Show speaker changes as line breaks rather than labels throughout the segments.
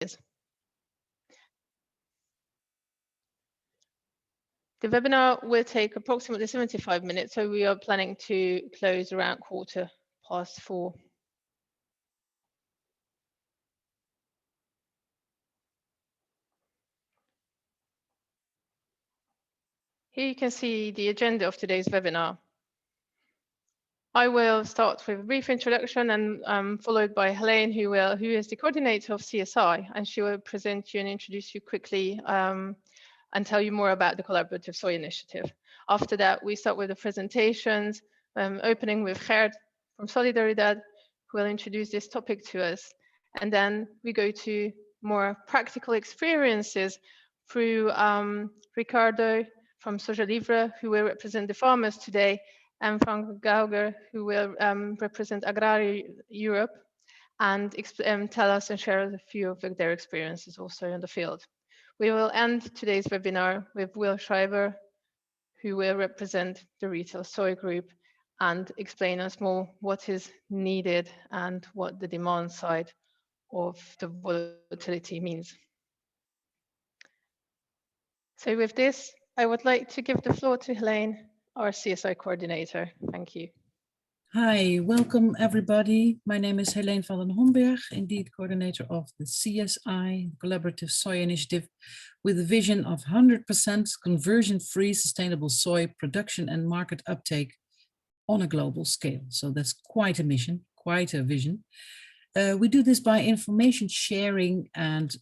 The webinar will take approximately 75 minutes, so we are planning to close around 4:15. Here you can see the agenda of today's webinar. I will start with a brief introduction and followed by Helene, who is the coordinator of CSI, and she will present you and introduce you quickly and tell you more about the Collaborative Soy Initiative. After that, we start with the presentations, opening with Gert from Solidaridad, who will introduce this topic to us. And then we go to more practical experiences through Ricardo from Soja Livre, who will represent the farmers today, and Frank Gauger, who will represent Agrari Europe and tell us and share a few of their experiences also in the field. We will end today's webinar with Will Schreiber, who will represent the Retail Soy Group and explain us more what is needed and what the demand side of the volatility means. So with this, I would like to give the floor to Helene, our CSI coordinator. Thank you.
Hi, welcome everybody. My name is Helene van den Homberg, indeed coordinator of the CSI Collaborative Soy Initiative, with a vision of 100% conversion-free sustainable soy production and market uptake on a global scale. So that's quite a mission, quite a vision. We do this by information sharing and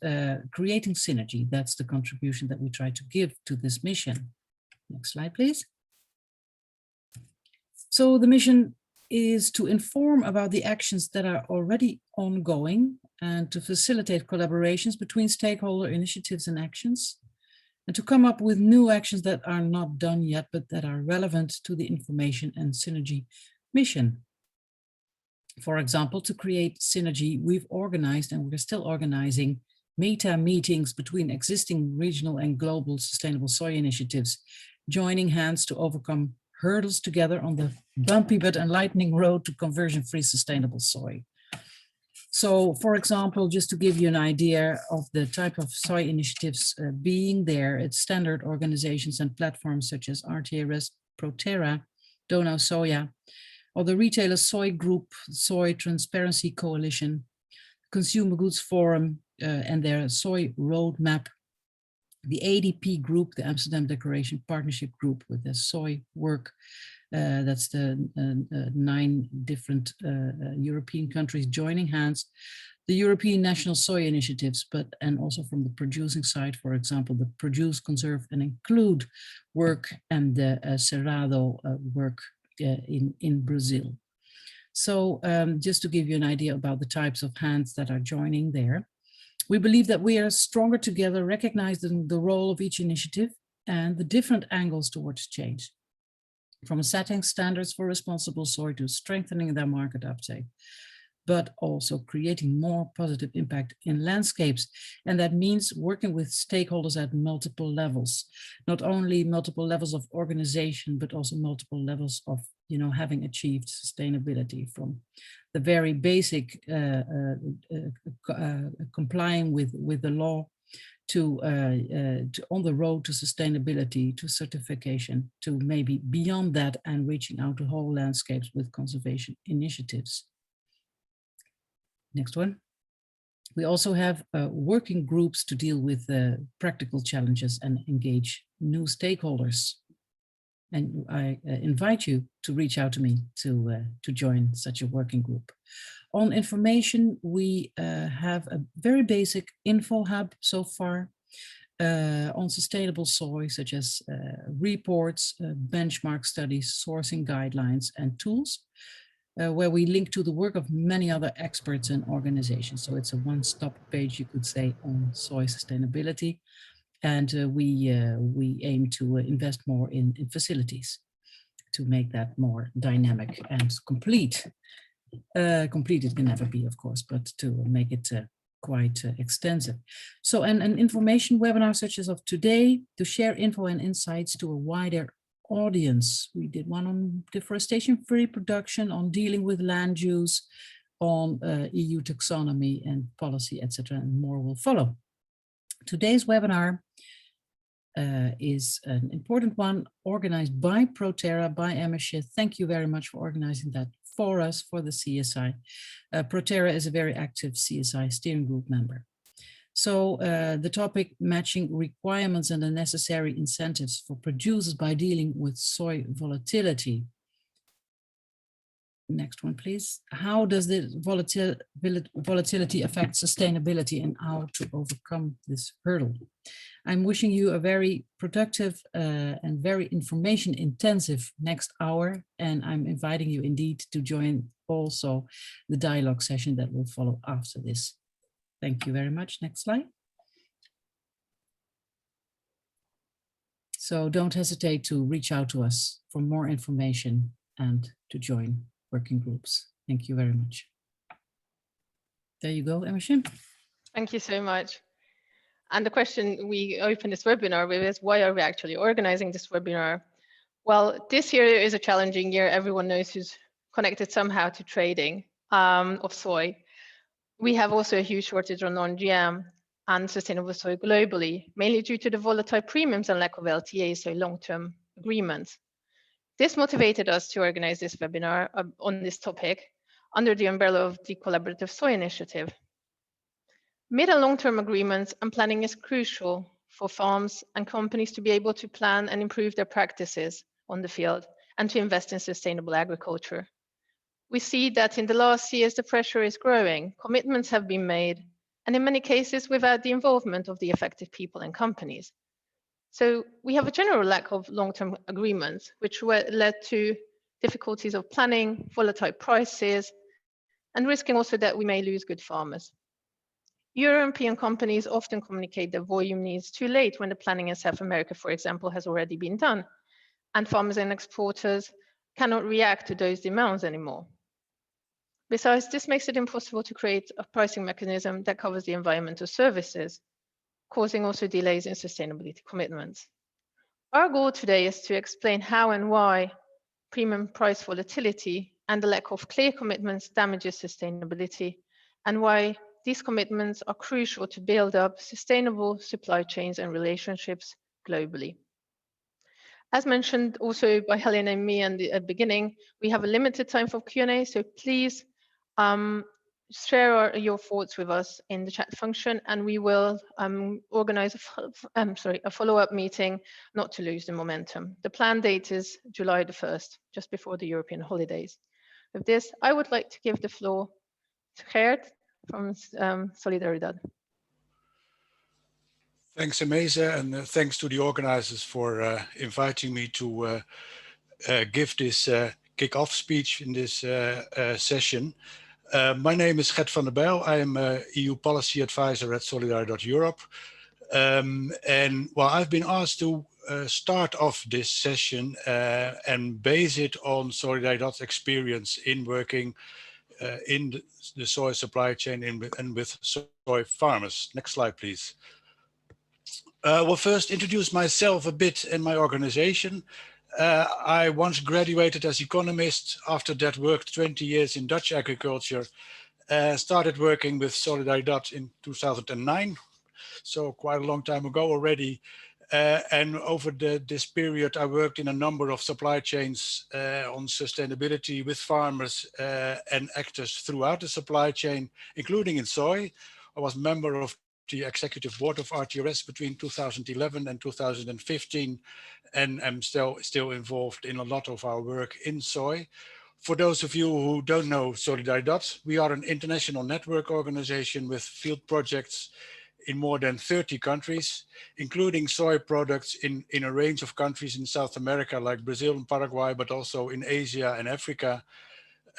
creating synergy. That's the contribution that we try to give to this mission. Next slide, please. So the mission is to inform about the actions that are already ongoing and to facilitate collaborations between stakeholder initiatives and actions, and to come up with new actions that are not done yet, but that are relevant to the information and synergy mission. For example, to create synergy, we've organized and we're still organizing meta meetings between existing regional and global sustainable soy initiatives, joining hands to overcome hurdles together on the bumpy but enlightening road to conversion-free sustainable soy. So, for example, just to give you an idea of the type of soy initiatives being there, it's standard organizations and platforms such as RTRS, ProTerra, Donau Soja, or the Retailer Soy Group, Soy Transparency Coalition, Consumer Goods Forum and their Soy Roadmap, the ADP Group, the Amsterdam Declaration Partnership Group with the soy work. That's the 9 different European countries joining hands. The European National Soy Initiatives, and also from the producing side, for example, the Produce, Conserve and Include work and the Cerrado work in Brazil. So just to give you an idea about the types of hands that are joining there. We believe that we are stronger together, recognizing the role of each initiative and the different angles towards change, from setting standards for responsible soy to strengthening their market uptake, but also creating more positive impact in landscapes. And that means working with stakeholders at multiple levels, not only multiple levels of organization, but also multiple levels of, having achieved sustainability, from the very basic complying with the law to on the road to sustainability, to certification, to maybe beyond that and reaching out to whole landscapes with conservation initiatives. Next one. We also have working groups to deal with practical challenges and engage new stakeholders. And I invite you to reach out to me to join such a working group. On information, we have a very basic info hub so far on sustainable soy, such as reports, benchmark studies, sourcing guidelines, and tools, where we link to the work of many other experts and organizations. So it's a one-stop page, you could say, on soy sustainability. And we aim to invest more in facilities to make that more dynamic and complete. Complete it can never be, of course, but to make it quite extensive. So an information webinar such as of today to share info and insights to a wider audience. We did one on deforestation-free production, on dealing with land use, on EU taxonomy and policy, etc., and more will follow. Today's webinar is an important one organized by ProTerra, by Emersje. Thank you very much for organizing that for us, for the CSI. ProTerra is a very active CSI steering group member. So the topic, matching requirements and the necessary incentives for producers by dealing with soy volatility. Next one, please. How does the volatility affect sustainability and how to overcome this hurdle? I'm wishing you a very productive and very information intensive next hour. And I'm inviting you indeed to join also the dialogue session that will follow after this. Thank you very much. Next slide. So don't hesitate to reach out to us for more information and to join working groups. Thank you very much. There you go, Emersje.
Thank you so much. And the question we open this webinar with is, why are we actually organizing this webinar? Well, this year is a challenging year. Everyone knows who's connected somehow to trading of soy. We have also a huge shortage on non-GM and sustainable soy globally, mainly due to the volatile premiums and lack of LTAs, so long-term agreements. This motivated us to organize this webinar on this topic under the umbrella of the Collaborative Soy Initiative. Mid and long-term agreements and planning is crucial for farms and companies to be able to plan and improve their practices on the field and to invest in sustainable agriculture. We see that in the last years, the pressure is growing, commitments have been made, and in many cases without the involvement of the affected people and companies. So we have a general lack of long-term agreements, which led to difficulties of planning, volatile prices, and risking also that we may lose good farmers. European companies often communicate their volume needs too late when the planning in South America, for example, has already been done, and farmers and exporters cannot react to those demands anymore. Besides, this makes it impossible to create a pricing mechanism that covers the environmental services, causing also delays in sustainability commitments. Our goal today is to explain how and why premium price volatility and the lack of clear commitments damages sustainability, and why these commitments are crucial to build up sustainable supply chains and relationships globally. As mentioned also by Helen and me at the beginning, we have a limited time for Q&A, so please share your thoughts with us in the chat function, and we will organize a follow-up meeting not to lose the momentum. The planned date is July the 1st, just before the European holidays. With this, I would like to give the floor to Gert from Solidaridad.
Thanks, Emersje, and thanks to the organizers for inviting me to give this kick-off speech in this session. My name is Gert van der Bijl. I am an EU policy advisor at Solidaridad.Europe. And well, I've been asked to start off this session and base it on Solidaridad's experience in working in the soy supply chain and with soy farmers. Next slide, please. Well, first introduce myself a bit and my organization. I once graduated as economist, after that worked 20 years in Dutch agriculture, started working with Solidaridad in 2009, so quite a long time ago already. And over this period, I worked in a number of supply chains on sustainability with farmers and actors throughout the supply chain, including in soy. I was member of the executive board of RTRS between 2011 and 2015, and I'm still involved in a lot of our work in soy. For those of you who don't know Solidaridad, we are an international network organization with field projects in more than 30 countries, including soy products in a range of countries in South America, like Brazil and Paraguay, but also in Asia and Africa.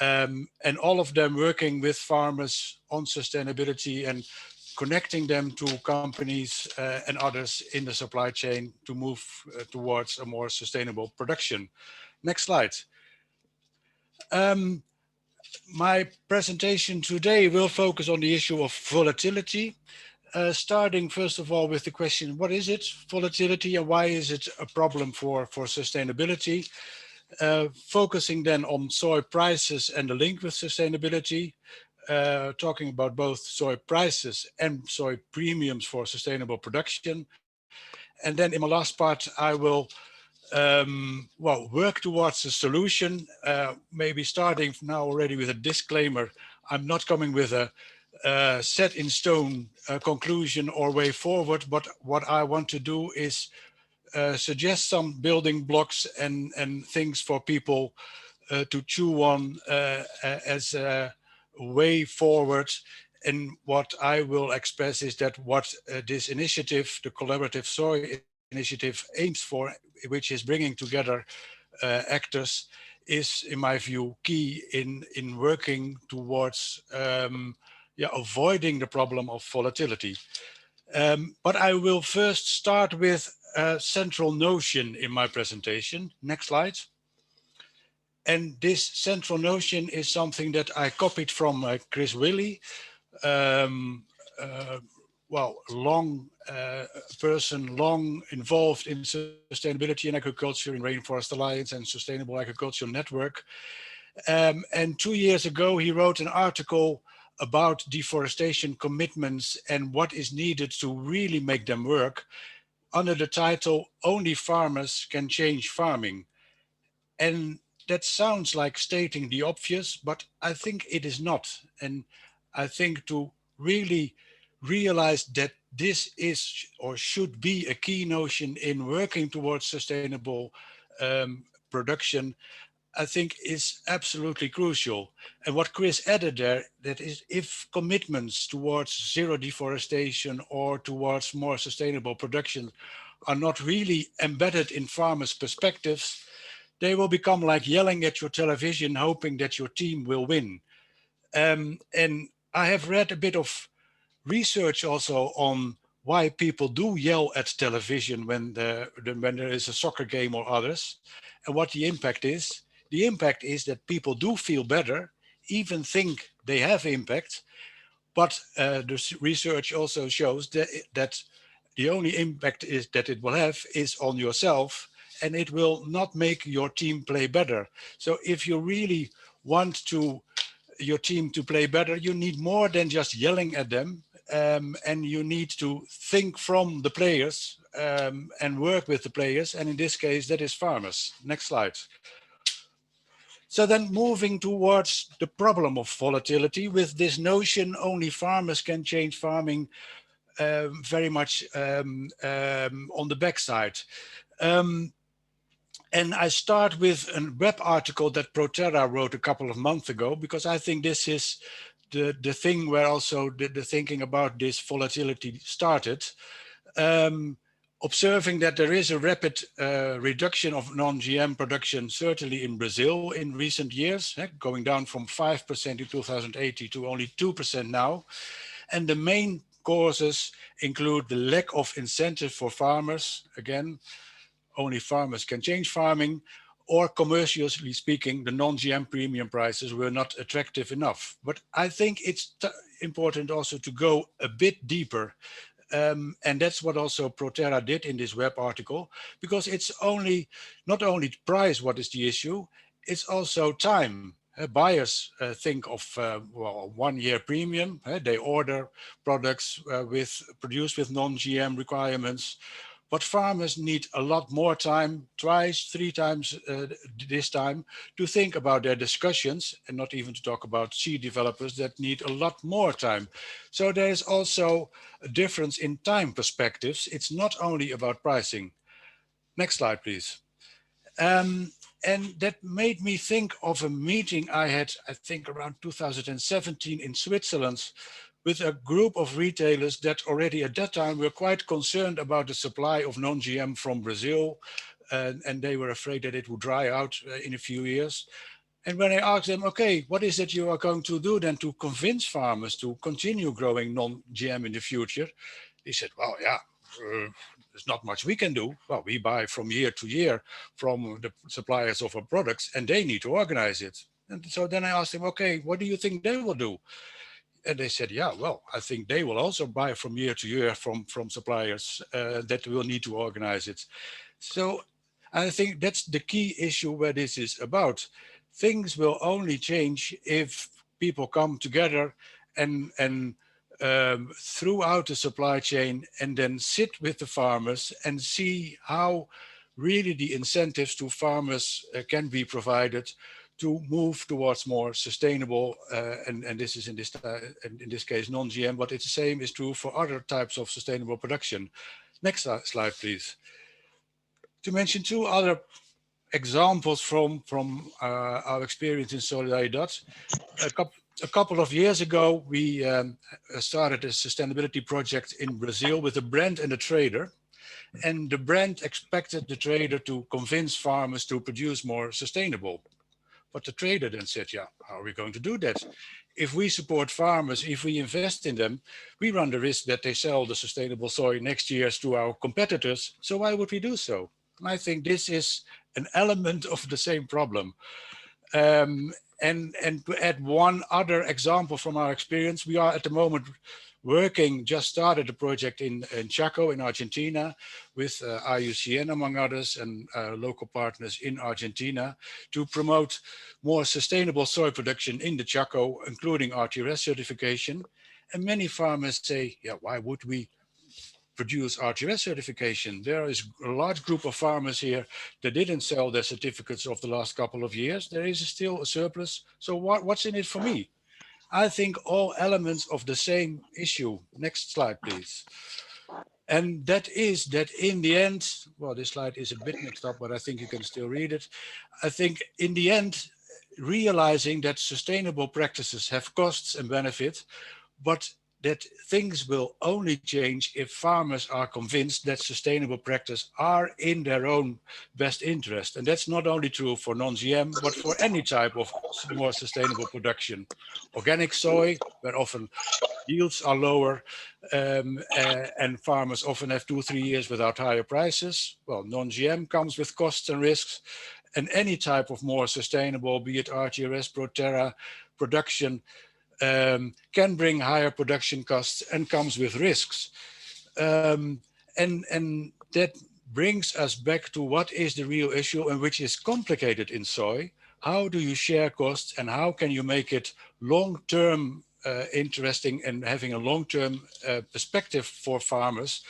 And all of them working with farmers on sustainability and connecting them to companies and others in the supply chain to move towards a more sustainable production. Next slide. My presentation today will focus on the issue of volatility, starting first of all with the question, what is it, volatility, and why is it a problem for sustainability? Focusing then on soy prices and the link with sustainability, talking about both soy prices and soy premiums for sustainable production. And then in my last part, I will well, work towards a solution, maybe starting now already with a disclaimer. I'm not coming with a set in stone conclusion or way forward, but what I want to do is suggest some building blocks and things for people to chew on as a way forward. And what I will express is that what this initiative, the Collaborative Soy Initiative, aims for, which is bringing together actors, is, in my view, key in working towards avoiding the problem of volatility. But I will first start with a central notion in my presentation. Next slide. And this central notion is something that I copied from Chris Willey, well, long person, long involved in sustainability and agriculture in Rainforest Alliance and Sustainable Agriculture Network. And 2 years ago, he wrote an article about deforestation commitments and what is needed to really make them work under the title, "Only Farmers Can Change Farming." And that sounds like stating the obvious, but I think it is not. And I think to really realize that this is or should be a key notion in working towards sustainable production, I think is absolutely crucial. And what Chris added there, that is, if commitments towards zero deforestation or towards more sustainable production are not really embedded in farmers' perspectives, they will become like yelling at your television, hoping that your team will win. And I have read a bit of research also on why people do yell at television when there is a soccer game or others, and what the impact is. The impact is that people do feel better, even think they have impact, but the research also shows that the only impact is that it will have is on yourself, and it will not make your team play better. So if you really want your team to play better, you need more than just yelling at them, and you need to think from the players and work with the players, and in this case that is farmers. Next slide. So then moving towards the problem of volatility, with this notion only farmers can change farming very much on the backside. And I start with a web article that ProTerra wrote a couple of months ago, because I think this is the thing where also the thinking about this volatility started. Observing that there is a rapid reduction of non-GM production, certainly in Brazil in recent years, going down from 5% in 2018 to only 2% now. And the main causes include the lack of incentive for farmers. Again, only farmers can change farming, or commercially speaking, the non-GM premium prices were not attractive enough. But I think it's important also to go a bit deeper. And that's what also ProTerra did in this web article, because it's not only price what is the issue, it's also time. Buyers think of well, 1 year premium. They order products produced with non-GM requirements. But farmers need a lot more time, twice, 3 times this time, to think about their discussions, and not even to talk about seed developers that need a lot more time. So there is also a difference in time perspectives. It's not only about pricing. Next slide, please. And that made me think of a meeting I had, I think around 2017 in Switzerland, with a group of retailers that already at that time were quite concerned about the supply of non-GM from Brazil. And they were afraid that it would dry out in a few years. And when I asked them, okay, what is it you are going to do then to convince farmers to continue growing non-GM in the future? They said, well, yeah, there's not much we can do. Well, we buy from year to year from the suppliers of our products, and they need to organize it. And so then I asked them, okay, what do you think they will do? And they said, yeah, well, I think they will also buy from year to year from suppliers that will need to organize it. So I think that's the key issue where this is about. Things will only change if people come together and throughout the supply chain, and then sit with the farmers and see how really the incentives to farmers can be provided to move towards more sustainable, and this is in this case non-GM, but it's the same is true for other types of sustainable production. Next slide, please. To mention two other examples from our experience in Solidaridad. A couple of years ago, we started a sustainability project in Brazil with a brand and a trader. And the brand expected the trader to convince farmers to produce more sustainable. But the trader then said, yeah, how are we going to do that? If we support farmers, if we invest in them, we run the risk that they sell the sustainable soy next year to our competitors. So why would we do so? And I think this is an element of the same problem. And to add one other example from our experience, we are at the moment just started a project in Chaco in Argentina with IUCN among others and local partners in Argentina to promote more sustainable soy production in the Chaco, including RTRS certification. And many farmers say, yeah, why would we produce RTRS certification? There is a large group of farmers here that didn't sell their certificates of the last couple of years. There is still a surplus. So what's in it for me? I think all elements of the same issue. Next slide, please. And that is that in the end, well, this slide is a bit mixed up, but I think you can still read it. I think in the end, realizing that sustainable practices have costs and benefits, but that things will only change if farmers are convinced that sustainable practices are in their own best interest. And that's not only true for non-GM, but for any type of more sustainable production. Organic soy, where often yields are lower, and farmers often have 2 or 3 years without higher prices. Well, non-GM comes with costs and risks, and any type of more sustainable, be it RTRS, ProTerra production, can bring higher production costs and comes with risks. And that brings us back to what is the real issue and which is complicated in soy. How do you share costs and how can you make it long-term interesting and having a long-term perspective for farmers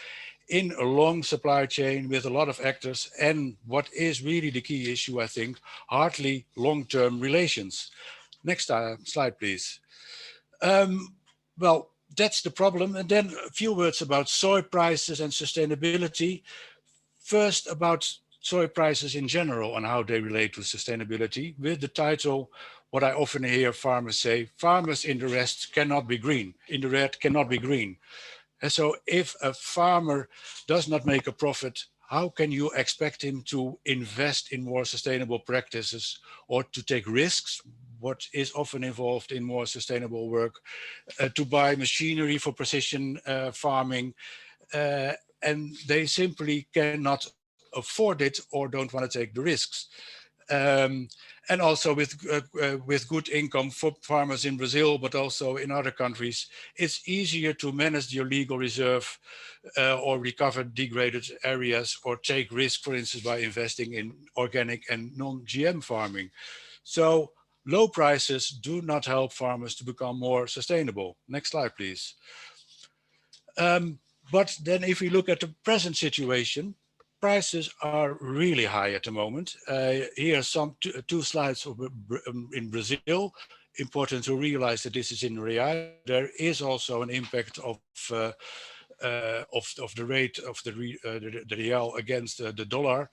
in a long supply chain with a lot of actors, and what is really the key issue, I think, hardly long-term relations. Next slide, please. Well, that's the problem. And then a few words about soy prices and sustainability. First, about soy prices in general and how they relate to sustainability, with the title, what I often hear farmers say, farmers in the rest cannot be green, in the red cannot be green. And so if a farmer does not make a profit, how can you expect him to invest in more sustainable practices or to take risks, what is often involved in more sustainable work, to buy machinery for precision farming, and they simply cannot afford it or don't want to take the risks. And also with good income for farmers in Brazil, but also in other countries, it's easier to manage your legal reserve or recover degraded areas or take risk, for instance, by investing in organic and non-GM farming. So low prices do not help farmers to become more sustainable. Next slide, please. But then if we look at the present situation, prices are really high at the moment. Here are some two slides in Brazil. Important to realize that this is in real. There is also an impact of the rate of the real against the dollar.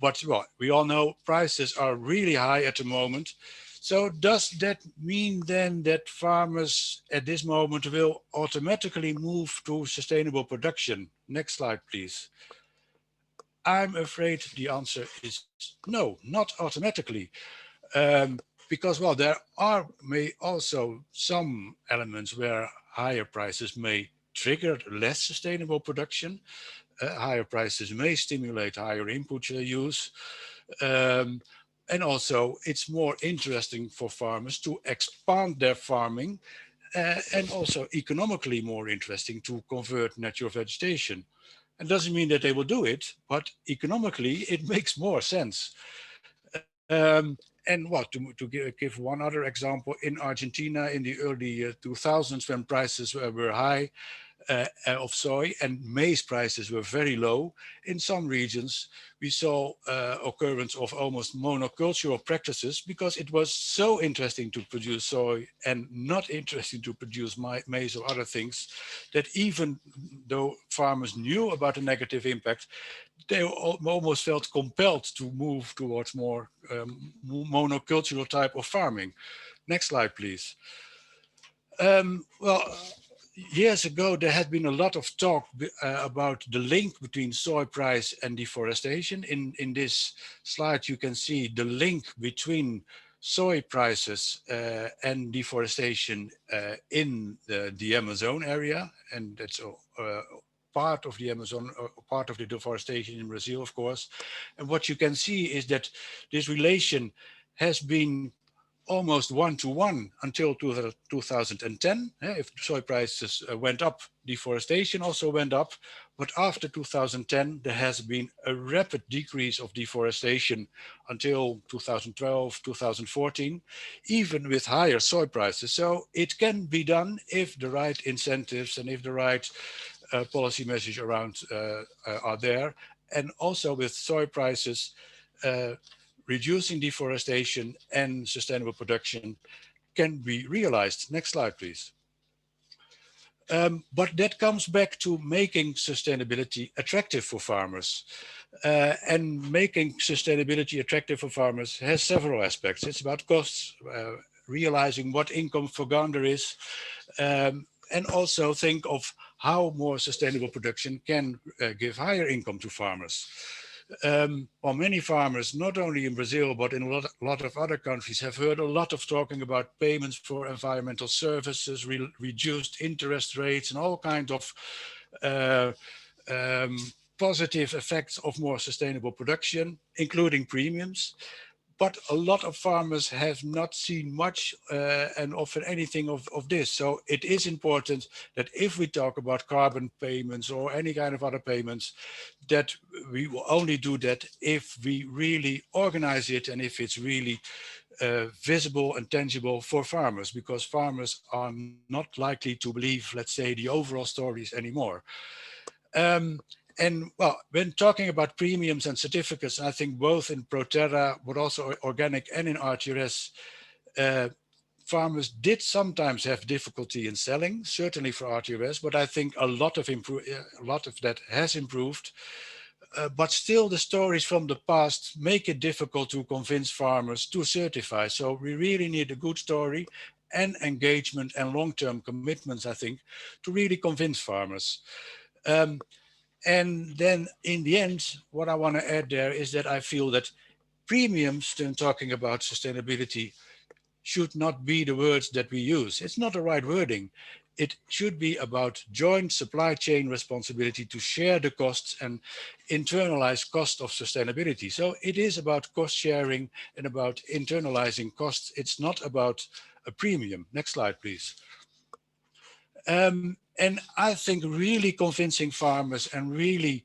But well, we all know prices are really high at the moment. So does that mean then that farmers at this moment will automatically move to sustainable production? Next slide, please. I'm afraid the answer is no, not automatically. Because, well, there may also some elements where higher prices may trigger less sustainable production. Higher prices may stimulate higher input use. And also, it's more interesting for farmers to expand their farming and also economically more interesting to convert natural vegetation. It doesn't mean that they will do it, but economically, it makes more sense. And well, to give one other example, in Argentina in the early 2000s, when prices were high, of soy and maize prices were very low. In some regions, we saw occurrence of almost monocultural practices because it was so interesting to produce soy and not interesting to produce maize or other things, that even though farmers knew about the negative impact, they almost felt compelled to move towards more monocultural type of farming. Next slide, please. Well, years ago, there had been a lot of talk about the link between soy price and deforestation. In this slide, you can see the link between soy prices and deforestation in the Amazon area. And that's part of the Amazon, part of the deforestation in Brazil, of course. And what you can see is that this relation has been almost one-to-one until 2010. If soy prices went up, deforestation also went up. But after 2010, there has been a rapid decrease of deforestation until 2012, 2014, even with higher soy prices. So it can be done if the right incentives and if the right policy measures around are there. And also with soy prices, reducing deforestation and sustainable production can be realized. Next slide, please. But that comes back to making sustainability attractive for farmers. And making sustainability attractive for farmers has several aspects. It's about costs, realizing what income for garden there is, and also think of how more sustainable production can give higher income to farmers. Well, many farmers, not only in Brazil, but in a lot of other countries, have heard a lot of talking about payments for environmental services, reduced interest rates, and all kinds of positive effects of more sustainable production, including premiums. But a lot of farmers have not seen much and often anything of this. So it is important that if we talk about carbon payments or any kind of other payments, that we will only do that if we really organize it and if it's really visible and tangible for farmers, because farmers are not likely to believe, let's say, the overall stories anymore. And well, when talking about premiums and certificates, I think both in ProTerra, but also organic and in RTRS, farmers did sometimes have difficulty in selling, certainly for RTRS, but I think a lot of that has improved. But still the stories from the past make it difficult to convince farmers to certify. So we really need a good story and engagement and long-term commitments, I think, to really convince farmers. And then in the end, what I want to add there is that I feel that premiums, when talking about sustainability, should not be the words that we use. It's not the right wording. It should be about joint supply chain responsibility to share the costs and internalize cost of sustainability. So it is about cost sharing and about internalizing costs. It's not about a premium. Next slide, please. And I think really convincing farmers and really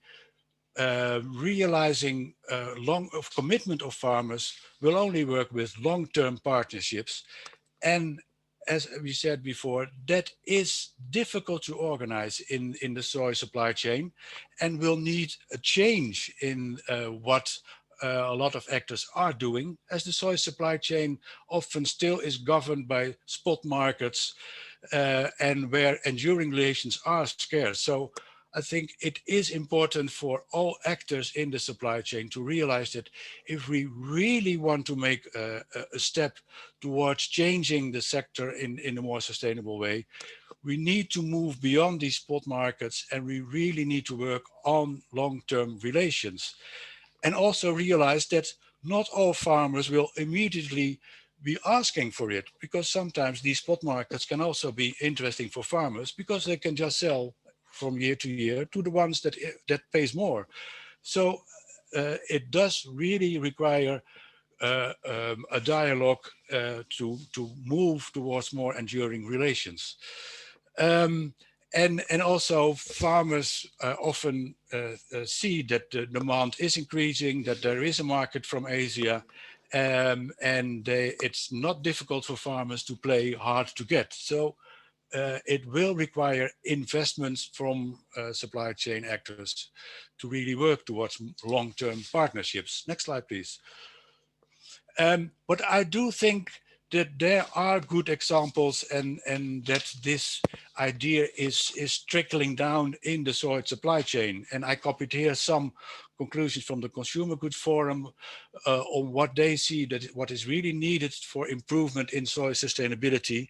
realizing commitment of farmers will only work with long-term partnerships. And as we said before, that is difficult to organize in the soy supply chain and will need a change in what a lot of actors are doing, as the soy supply chain often still is governed by spot markets and where enduring relations are scarce. So I think it is important for all actors in the supply chain to realize that if we really want to make a step towards changing the sector in a more sustainable way, we need to move beyond these spot markets and we really need to work on long-term relations. And also realize that not all farmers will immediately be asking for it, because sometimes these spot markets can also be interesting for farmers because they can just sell from year to year to the ones that pays more. So it does really require a dialogue to move towards more enduring relations. And also farmers often see that the demand is increasing, that there is a market from Asia, and it's not difficult for farmers to play hard to get. So it will require investments from supply chain actors to really work towards long-term partnerships. Next slide, please. But I do think that there are good examples and that this idea is trickling down in the soy supply chain. And I copied here some conclusions from the Consumer Goods Forum on what they see that what is really needed for improvement in soy sustainability.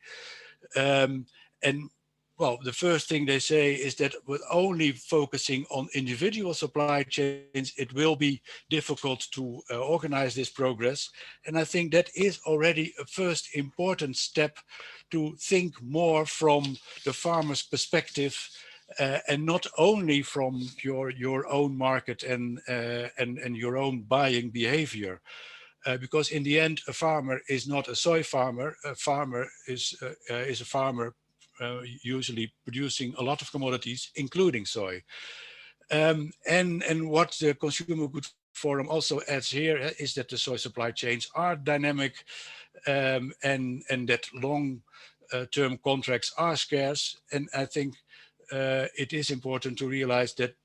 And well, the first thing they say is that with only focusing on individual supply chains, it will be difficult to organize this progress. And I think that is already a first important step to think more from the farmer's perspective and not only from your own market and your own buying behavior. Because in the end, a farmer is not a soy farmer. A farmer is a farmer usually producing a lot of commodities, including soy. And what the Consumer Goods Forum also adds here is that the soy supply chains are dynamic and that long-term contracts are scarce. And I think it is important to realize that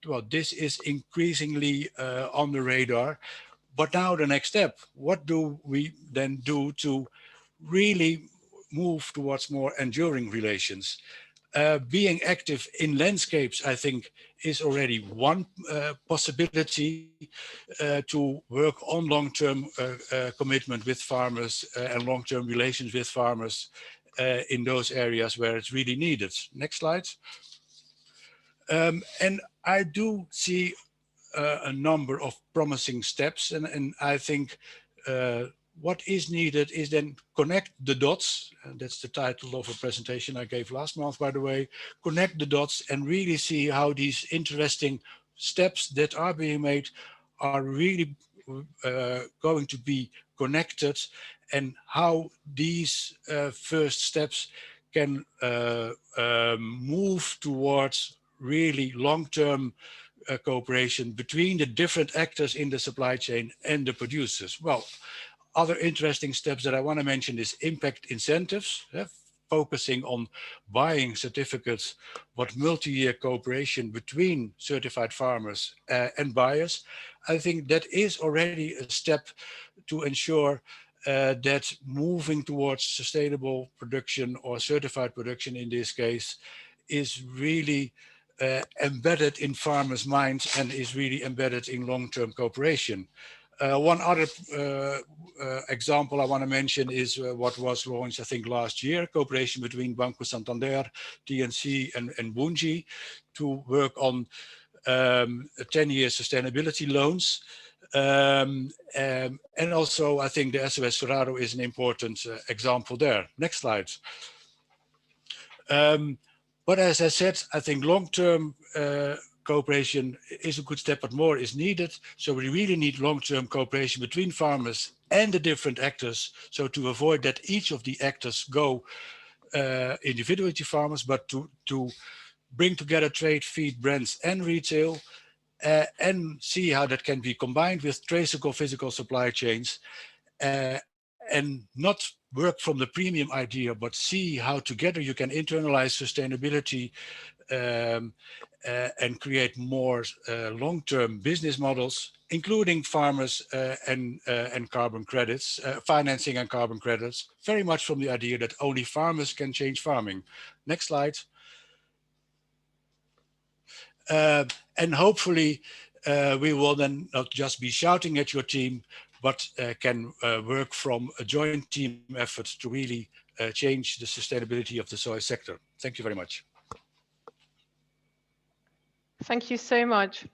well, this is increasingly on the radar. But now the next step, what do we then do to really move towards more enduring relations? Being active in landscapes, I think, is already one possibility to work on long-term commitment with farmers and long-term relations with farmers in those areas where it's really needed. Next slide. And I do see a number of promising steps, and I think what is needed is then connect the dots, and that's the title of a presentation I gave last month, by the way, connect the dots and really see how these interesting steps that are being made are really going to be connected, and how these first steps can move towards really long-term cooperation between the different actors in the supply chain and the producers. Well, other interesting steps that I want to mention is impact incentives, focusing on buying certificates, but multi-year cooperation between certified farmers and buyers. I think that is already a step to ensure that moving towards sustainable production or certified production in this case is really embedded in farmers' minds and is really embedded in long-term cooperation. One other example I want to mention is what was launched, I think, last year, cooperation between Banco Santander, TNC, and Bunge to work on 10-year sustainability loans. And also, I think the SOS Cerrado is an important example there. Next slide. But as I said, I think long-term cooperation is a good step, but more is needed. So we really need long-term cooperation between farmers and the different actors. So to avoid that each of the actors go individually to farmers, but to bring together trade, feed, brands, and retail, and see how that can be combined with traceable physical supply chains, and not work from the premium idea, but see how together you can internalize sustainability and create more long-term business models, including farmers and carbon credits, financing and carbon credits, very much from the idea that only farmers can change farming. Next slide. And hopefully we will then not just be shouting at your team, but can work from a joint team effort to really change the sustainability of the soy sector. Thank you very much.
Thank you so much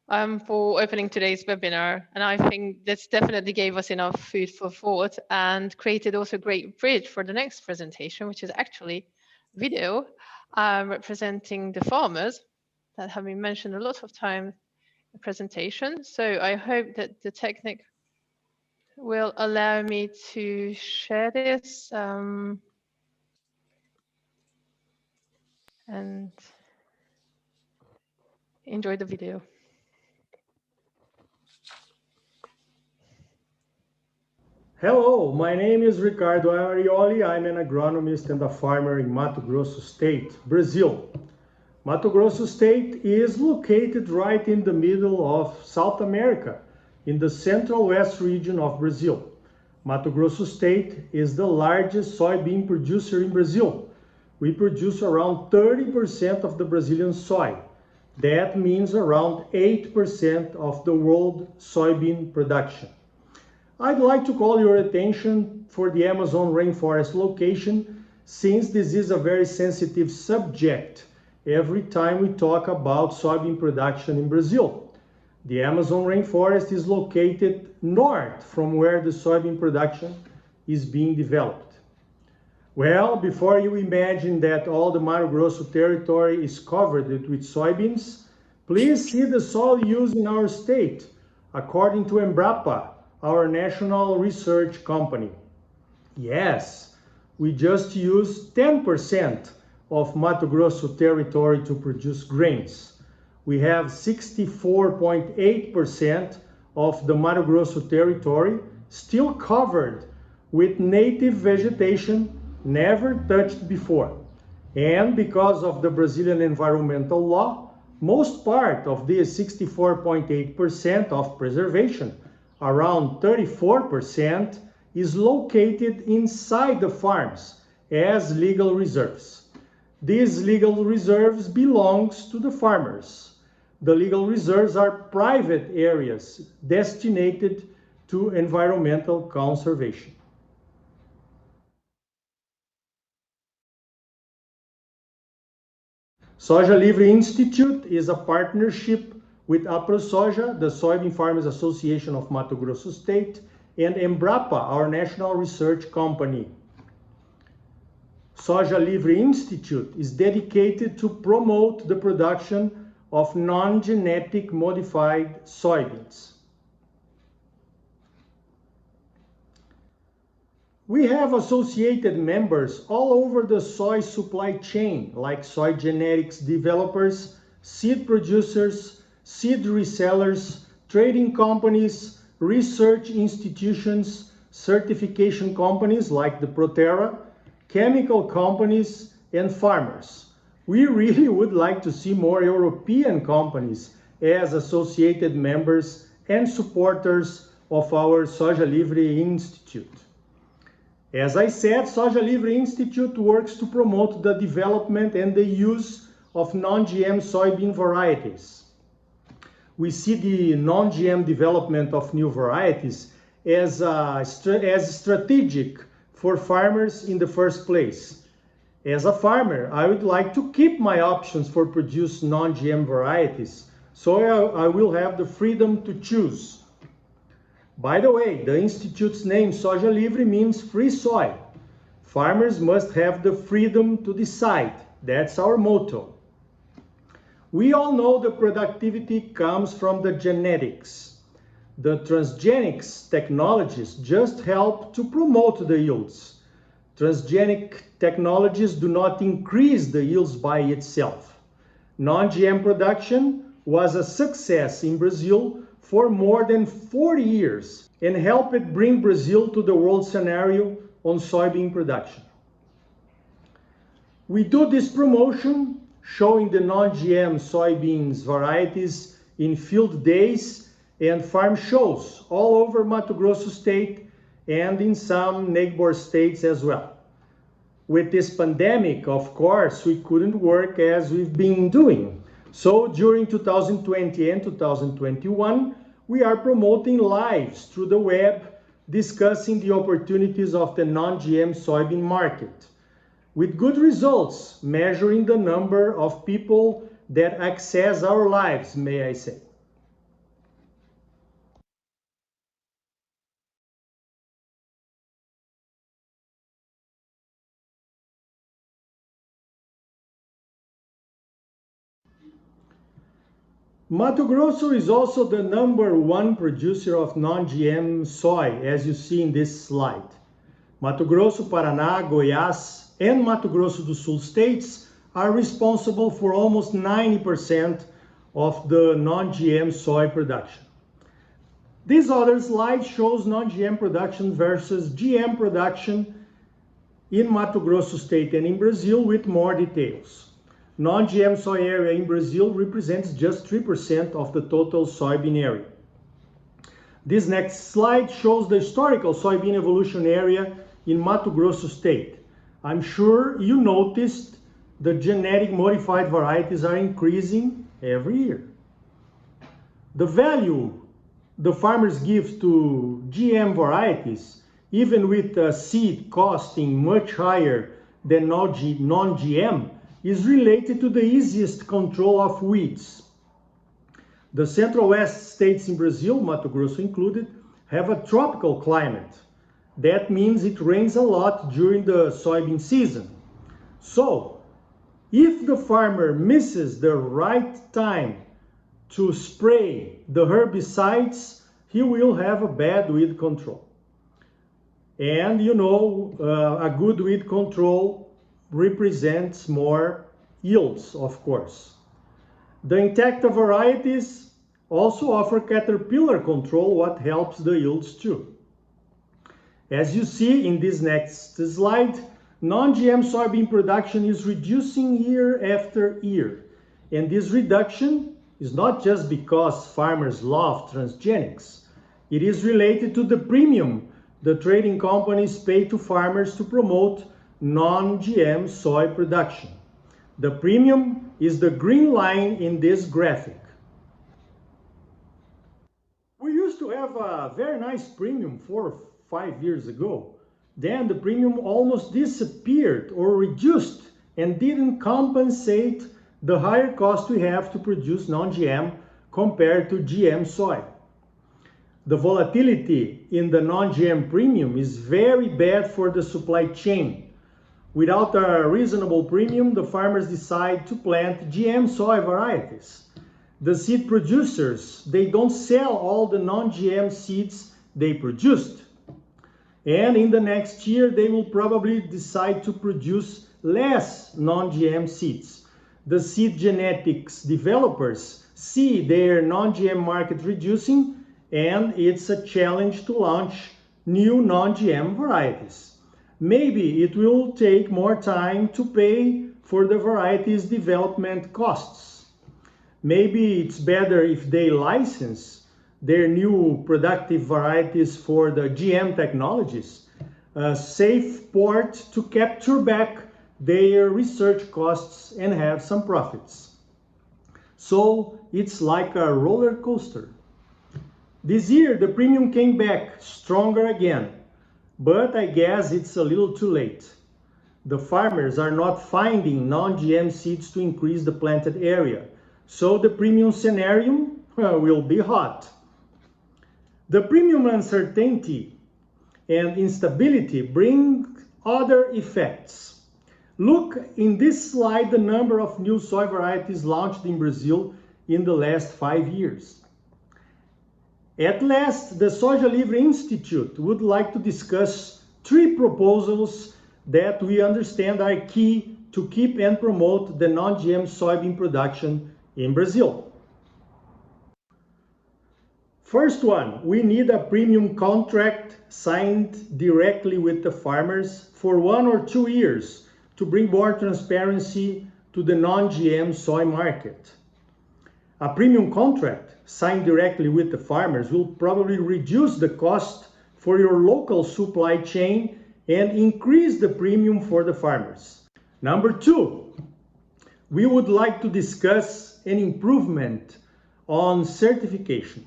for opening today's webinar. And I think this definitely gave us enough food for thought and created also a great bridge for the next presentation, which is actually video representing the farmers that have been mentioned a lot of time in the presentation. So I hope that the technique will allow me to share this and enjoy the video.
Hello, my name is Ricardo Arioli. I'm an agronomist and a farmer in Mato Grosso State, Brazil. Mato Grosso State is located right in the middle of South America, in the central west region of Brazil. Mato Grosso State is the largest soybean producer in Brazil. We produce around 30% of the Brazilian soy. That means around 8% of the world soybean production. I'd like to call your attention for the Amazon rainforest location, since this is a very sensitive subject every time we talk about soybean production in Brazil. The Amazon rainforest is located north from where the soybean production is being developed. Well, before you imagine that all the Mato Grosso territory is covered with soybeans, please see the soil use in our state, according to Embrapa, our national research company. Yes, we just use 10% of Mato Grosso territory to produce grains. We have 64.8% of the Mato Grosso territory still covered with native vegetation never touched before. And because of the Brazilian environmental law, most part of this 64.8% of preservation, around 34%, is located inside the farms as legal reserves. These legal reserves belongs to the farmers. The legal reserves are private areas designated to environmental conservation. Soja Livre Institute is a partnership with AproSoja, the Soybean Farmers Association of Mato Grosso State, and Embrapa, our national research company. Soja Livre Institute is dedicated to promote the production of non-genetic modified soybeans. We have associated members all over the soy supply chain, like soy genetics developers, seed producers, seed resellers, trading companies, research institutions, certification companies like the ProTerra, chemical companies, and farmers. We really would like to see more European companies as associated members and supporters of our Soja Livre Institute. As I said, Soja Livre Institute works to promote the development and the use of non-GM soybean varieties. We see the non-GM development of new varieties as strategic for farmers in the first place. As a farmer, I would like to keep my options for produce non-GM varieties, so I will have the freedom to choose. By the way, the Institute's name, Soja Livre, means free soy. Farmers must have the freedom to decide. That's our motto. We all know the productivity comes from the genetics. The transgenics technologies just help to promote the yields. Transgenic technologies do not increase the yields by itself. Non-GM production was a success in Brazil for more than 40 years and helped bring Brazil to the world scenario on soybean production. We do this promotion showing the non-GM soybeans varieties in field days and farm shows all over Mato Grosso State and in some neighbor states as well. With this pandemic, of course, we couldn't work as we've been doing. So during 2020 and 2021, we are promoting lives through the web, discussing the opportunities of the non-GM soybean market, with good results, measuring the number of people that access our lives, may I say. Mato Grosso is also the #1 producer of non-GM soy, as you see in this slide. Mato Grosso, Paraná, Goiás, and Mato Grosso do Sul states are responsible for almost 90% of the non-GM soy production. This other slide shows non-GM production versus GM production in Mato Grosso State and in Brazil with more details. Non-GM soy area in Brazil represents just 3% of the total soybean area. This next slide shows the historical soybean evolution area in Mato Grosso State. I'm sure you noticed the genetic modified varieties are increasing every year. The value the farmers give to GM varieties, even with seed costing much higher than non-GM, is related to the easiest control of weeds. The Central West states in Brazil, Mato Grosso included, have a tropical climate. That means it rains a lot during the soybean season. So, if the farmer misses the right time to spray the herbicides, he will have a bad weed control. And you know, a good weed control represents more yields, of course. The Intacta varieties also offer caterpillar control, what helps the yields too. As you see in this next slide, non-GM soybean production is reducing year after year. And this reduction is not just because farmers love transgenics. It is related to the premium the trading companies pay to farmers to promote non-GM soy production. The premium is the green line in this graphic. We used to have a very nice premium 4 or 5 years ago. Then the premium almost disappeared or reduced and didn't compensate the higher cost we have to produce non-GM compared to GM soy. The volatility in the non-GM premium is very bad for the supply chain. Without a reasonable premium, the farmers decide to plant GM soy varieties. The seed producers, they don't sell all the non-GM seeds they produced. And in the next year, they will probably decide to produce less non-GM seeds. The seed genetics developers see their non-GM market reducing, and it's a challenge to launch new non-GM varieties. Maybe it will take more time to pay for the varieties' development costs. Maybe it's better if they license their new productive varieties for the GM technologies, a safe port to capture back their research costs and have some profits. So it's like a roller coaster. This year the premium came back stronger again, but I guess it's a little too late. The farmers are not finding non-GM seeds to increase the planted area, so the premium scenario will be hot. The premium uncertainty and instability bring other effects. Look in this slide the number of new soy varieties launched in Brazil in the last 5 years. At last, the Soja Livre Institute would like to discuss 3 proposals that we understand are key to keep and promote the non-GM soybean production in Brazil. First one, we need a premium contract signed directly with the farmers for 1 or 2 years to bring more transparency to the non-GM soy market. A premium contract signed directly with the farmers will probably reduce the cost for your local supply chain and increase the premium for the farmers. Number 2, we would like to discuss an improvement on certification.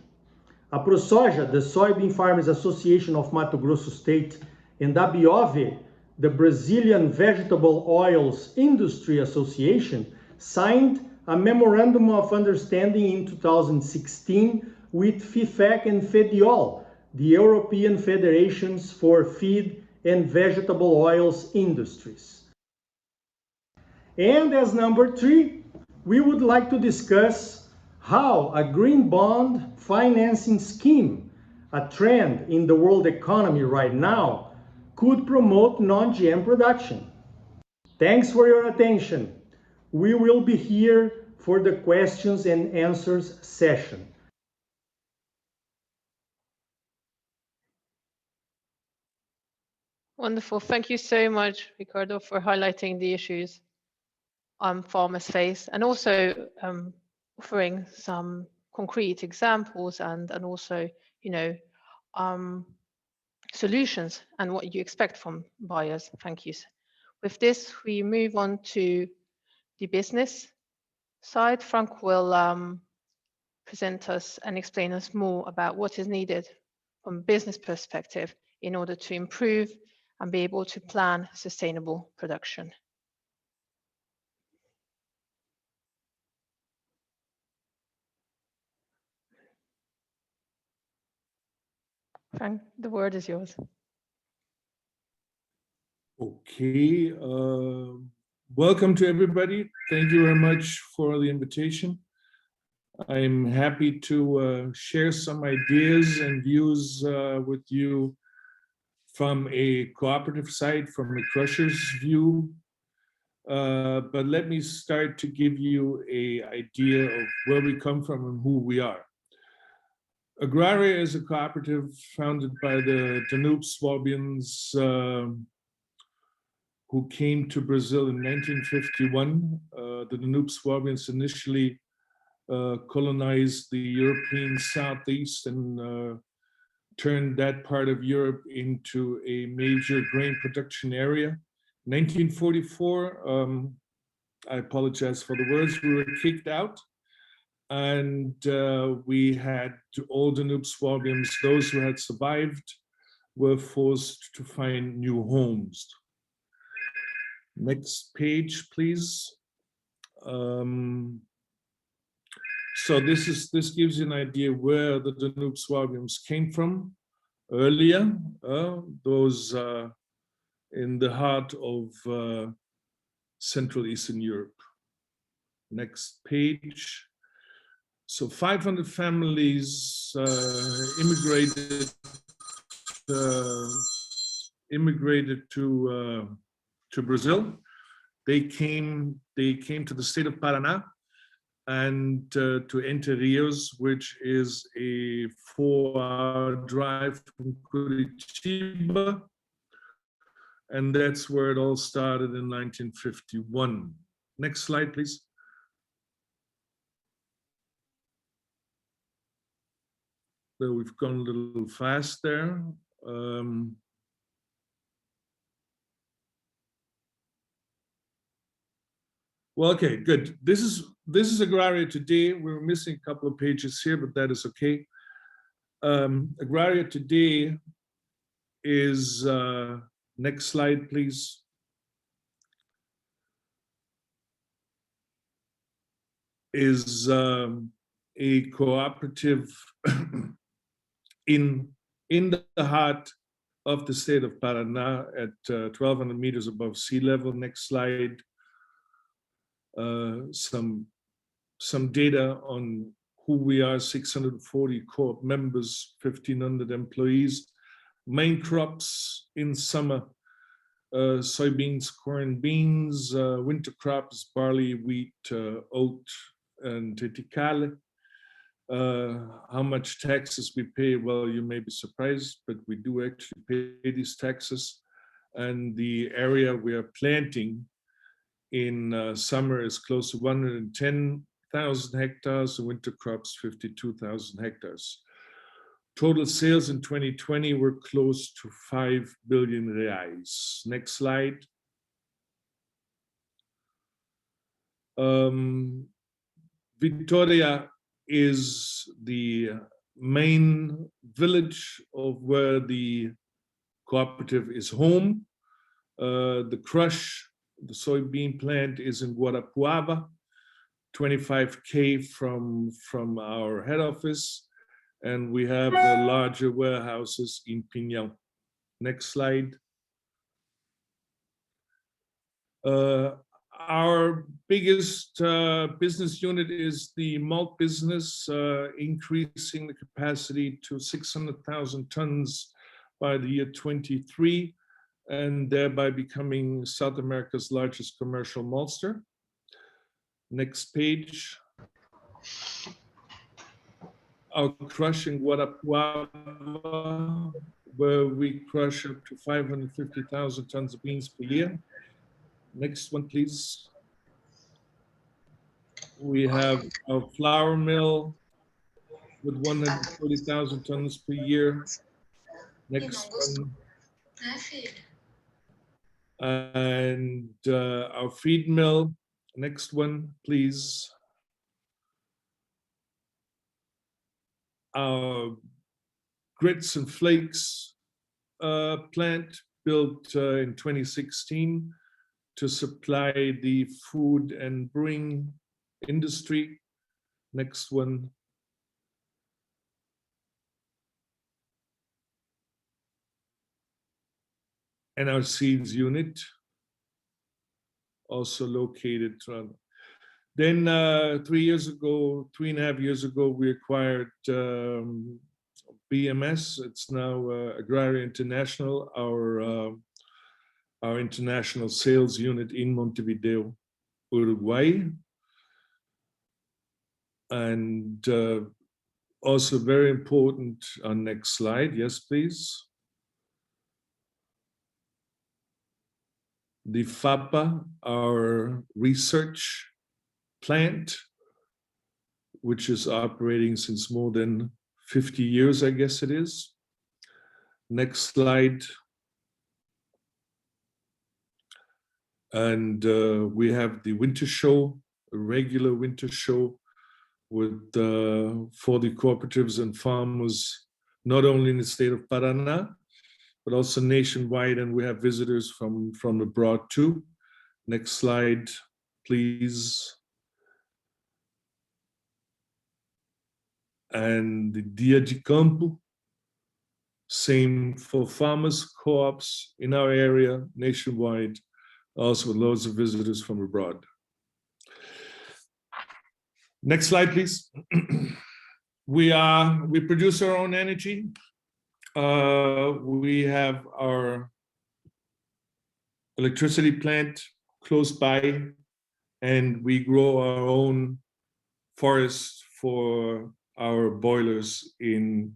A ProSoja, the Soybean Farmers Association of Mato Grosso State, and ABIOVE, the Brazilian Vegetable Oils Industry Association, signed a Memorandum of Understanding in 2016 with FIFEC and FEDIOL, the European Federations for Feed and Vegetable Oils Industries. And as number 3, we would like to discuss how a green bond financing scheme, a trend in the world economy right now, could promote non-GM production. Thanks for your attention. We will be here for the questions and answers session.
Wonderful. Thank you so much, Ricardo, for highlighting the issues farmers face, and also offering some concrete examples and also, you know, solutions and what you expect from buyers. Thank you. With this, we move on to the business side. Frank will present us and explain us more about what is needed from a business perspective in order to improve and be able to plan sustainable production. Frank, the word is yours.
Okay, welcome to everybody. Thank you very much for the invitation. I'm happy to share some ideas and views with you from a cooperative side, from a crusher's view. But let me start to give you an idea of where we come from and who we are. Agraria is a cooperative founded by the Danube Swabians who came to Brazil in 1951. The Danube Swabians initially colonized the European southeast and turned that part of Europe into a major grain production area. 1944, I apologize for the words, we were kicked out, and we had all Danube Swabians, those who had survived, were forced to find new homes. Next page, please. So this gives you an idea where the Danube Swabians came from earlier, those in the heart of Central Eastern Europe. Next page. So 500 families immigrated to Brazil. They came to the state of Paraná and to Entre Rios, which is a 4-hour drive from Curitiba. And that's where it all started in 1951. Next slide, please. So we've gone a little fast there. Well, okay, good. This is Agraria today. We're missing a couple of pages here, but that is okay. Agraria today is, next slide, please. Is a cooperative in the heart of the state of Paraná at 1,200 meters above sea level. Next slide. Some data on who we are: 640 co-op members, 1,500 employees. Main crops in summer: soybeans, corn, beans. Winter crops: barley, wheat, oat, and triticale. How much taxes we pay? Well, you may be surprised, but we do actually pay these taxes. And the area we are planting in summer is close to 110,000 hectares, the winter crops 52,000 hectares. Total sales in 2020 were close to 5 billion reais. Next slide. Vitória is the main village of where the cooperative is home. The crush, the soybean plant, is in Guarapuava, 25K from our head office, and we have the larger warehouses in Pinhão. Next slide. Our biggest business unit is the malt business, increasing the capacity to 600,000 tons by the year 23, and thereby becoming South America's largest commercial maltster. Next page. Our crush in Guarapuava where we crush up to 550,000 tons of beans per year. Next one, please. We have our flour mill with 140,000 tons per year. Next one. And our feed mill. Next one, please. Our grits and flakes plant built in 2016 to supply the food and brewing industry. Next one. And our seeds unit, also located. Then 3 years ago, 3.5 years ago, we acquired BMS. It's now Agraria International, our international sales unit in Montevideo, Uruguay. And also very important, next slide, yes, please. The FAPA, our research plant, which is operating since more than 50 years, I guess it is. Next slide. And we have the winter show, a regular winter show with for the cooperatives and farmers, not only in the state of Paraná, but also nationwide, and we have visitors from abroad too. Next slide, please. And the Dia de Campo, same for farmers, co-ops in our area, nationwide, also with loads of visitors from abroad. Next slide, please. We produce our own energy. We have our electricity plant close by, and we grow our own forest for our boilers in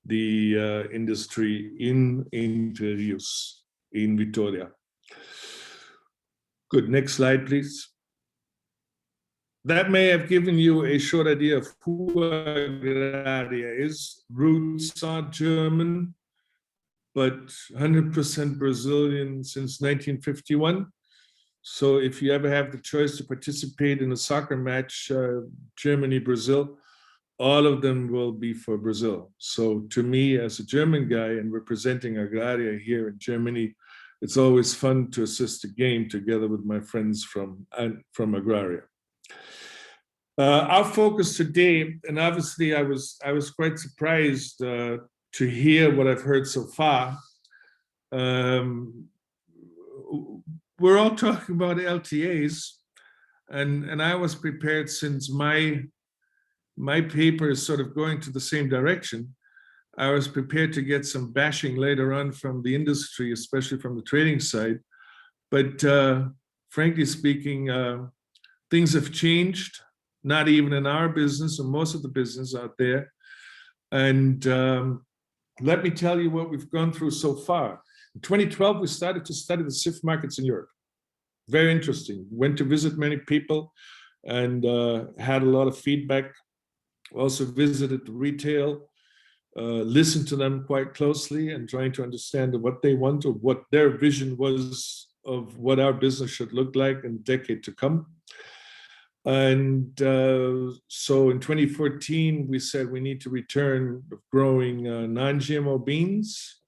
the industry in Entre Rios, in Vitoria. Good, next slide, please. That may have given you a short idea of who Agraria is. Roots are German, but 100% Brazilian since 1951. So if you ever have the choice to participate in a soccer match, Germany-Brazil, all of them will be for Brazil. So to me, as a German guy and representing Agraria here in Germany, it's always fun to assist a game together with my friends from Agraria. Our focus today, and obviously I was quite surprised to hear what I've heard so far. We're all talking about LTAs, and I was prepared, since my paper is sort of going to the same direction. I was prepared to get some bashing later on from the industry, especially from the trading side. But frankly speaking, things have changed. Not even in our business, or most of the business out there. And let me tell you what we've gone through so far. In 2012, we started to study the SIF markets in Europe. Very interesting. Went to visit many people and had a lot of feedback. Also visited retail, listened to them quite closely and trying to understand what they want, or what their vision was of what our business should look like in the decade to come. And so in 2014, we said we need to return growing non-GMO beans.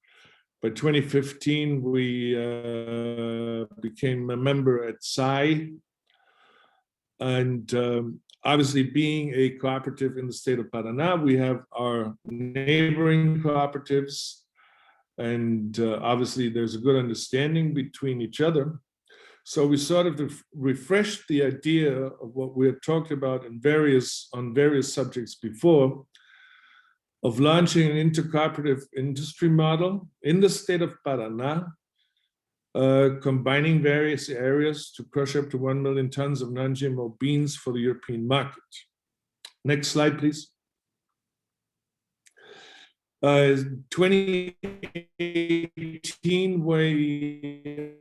By 2015, we became a member at CSI. And obviously, being a cooperative in the state of Paraná, we have our neighboring cooperatives. And obviously, there's a good understanding between each other. So we sort of refreshed the idea of what we had talked about on various subjects before, of launching an intercooperative industry model in the state of Paraná, combining various areas to crush up to 1 million tons of non-GMO beans for the European market. Next slide, please. 2018, we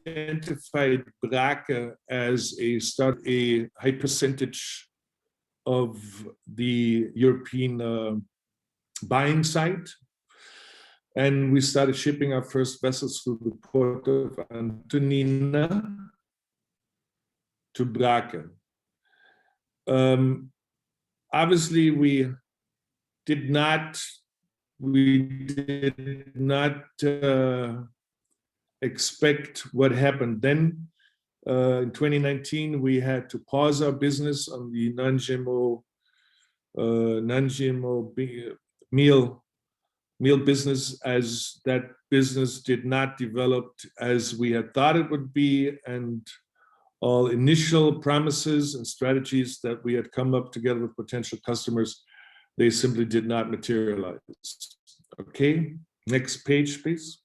identified Brake as a high percentage of the European buying site. And we started shipping our first vessels through the port of Antonina to Brake. Obviously, we did not expect what happened then. In 2019, we had to pause our business on the non-GMO meal business, as that business did not develop as we had thought it would be, and all initial promises and strategies that we had come up together with potential customers, they simply did not materialize. Okay, next page, please.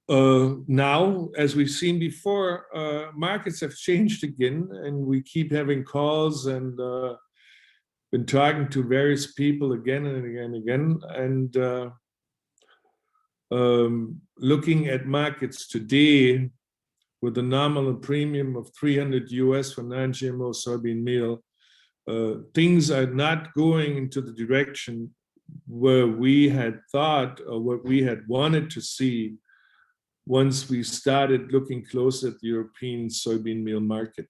Now, as we've seen before, markets have changed again, and we keep having calls and been talking to various people again and again and again, and looking at markets today with a nominal premium of $300 US for non-GMO soybean meal. Things are not going into the direction where we had thought or what we had wanted to see once we started looking close at the European soybean meal market.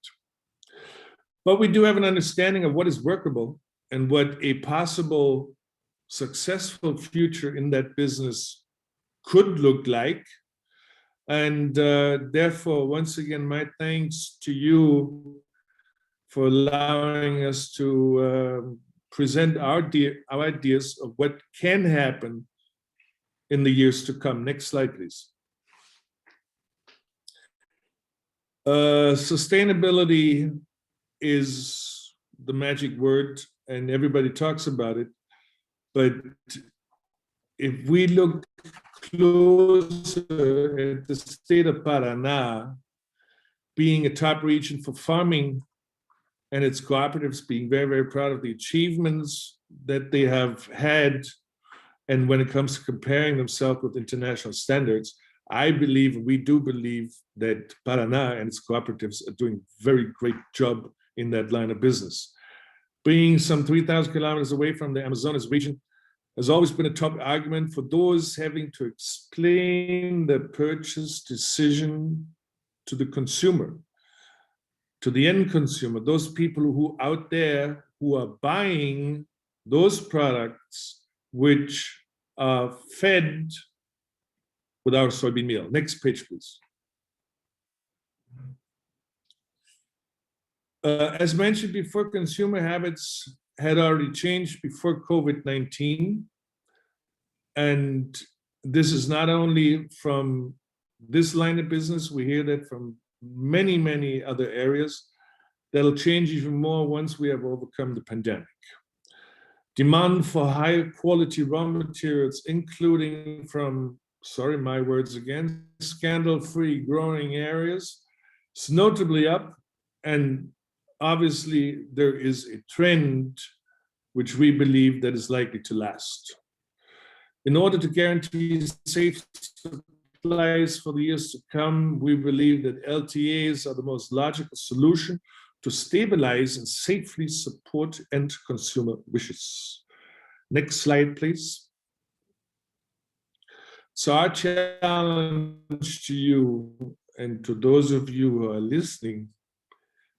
But we do have an understanding of what is workable and what a possible successful future in that business could look like. And therefore, once again, my thanks to you for allowing us to present our ideas of what can happen in the years to come. Next slide, please. Sustainability is the magic word, and everybody talks about it. But if we look closer at the state of Paraná, being a top region for farming and its cooperatives, being very, very proud of the achievements that they have had, and when it comes to comparing themselves with international standards, I believe, we do believe, that Paraná and its cooperatives are doing a very great job in that line of business. Being some 3,000 kilometers away from the Amazonas region has always been a top argument for those having to explain the purchase decision to the consumer, to the end consumer, those people who out there who are buying those products which are fed with our soybean meal. Next page, please. As mentioned before, consumer habits had already changed before COVID-19. And this is not only from this line of business, we hear that from many, many other areas. That'll change even more once we have overcome the pandemic. Demand for high quality raw materials, including from, sorry, my words again, scandal-free growing areas, is notably up. And obviously there is a trend which we believe that is likely to last. In order to guarantee safe supplies for the years to come, we believe that LTAs are the most logical solution to stabilize and safely support end consumer wishes. Next slide, please. So our challenge to you and to those of you who are listening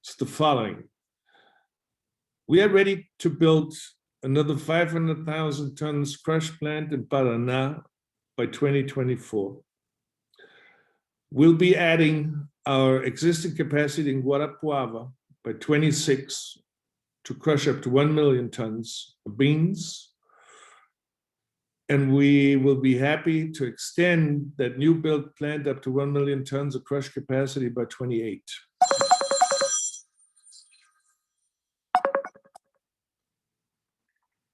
is the following. We are ready to build another 500,000 tons crush plant in Paraná by 2024. We'll be adding our existing capacity in Guarapuava by 26 to crush up to 1 million tons of beans. And we will be happy to extend that new built plant up to 1 million tons of crush capacity by 28.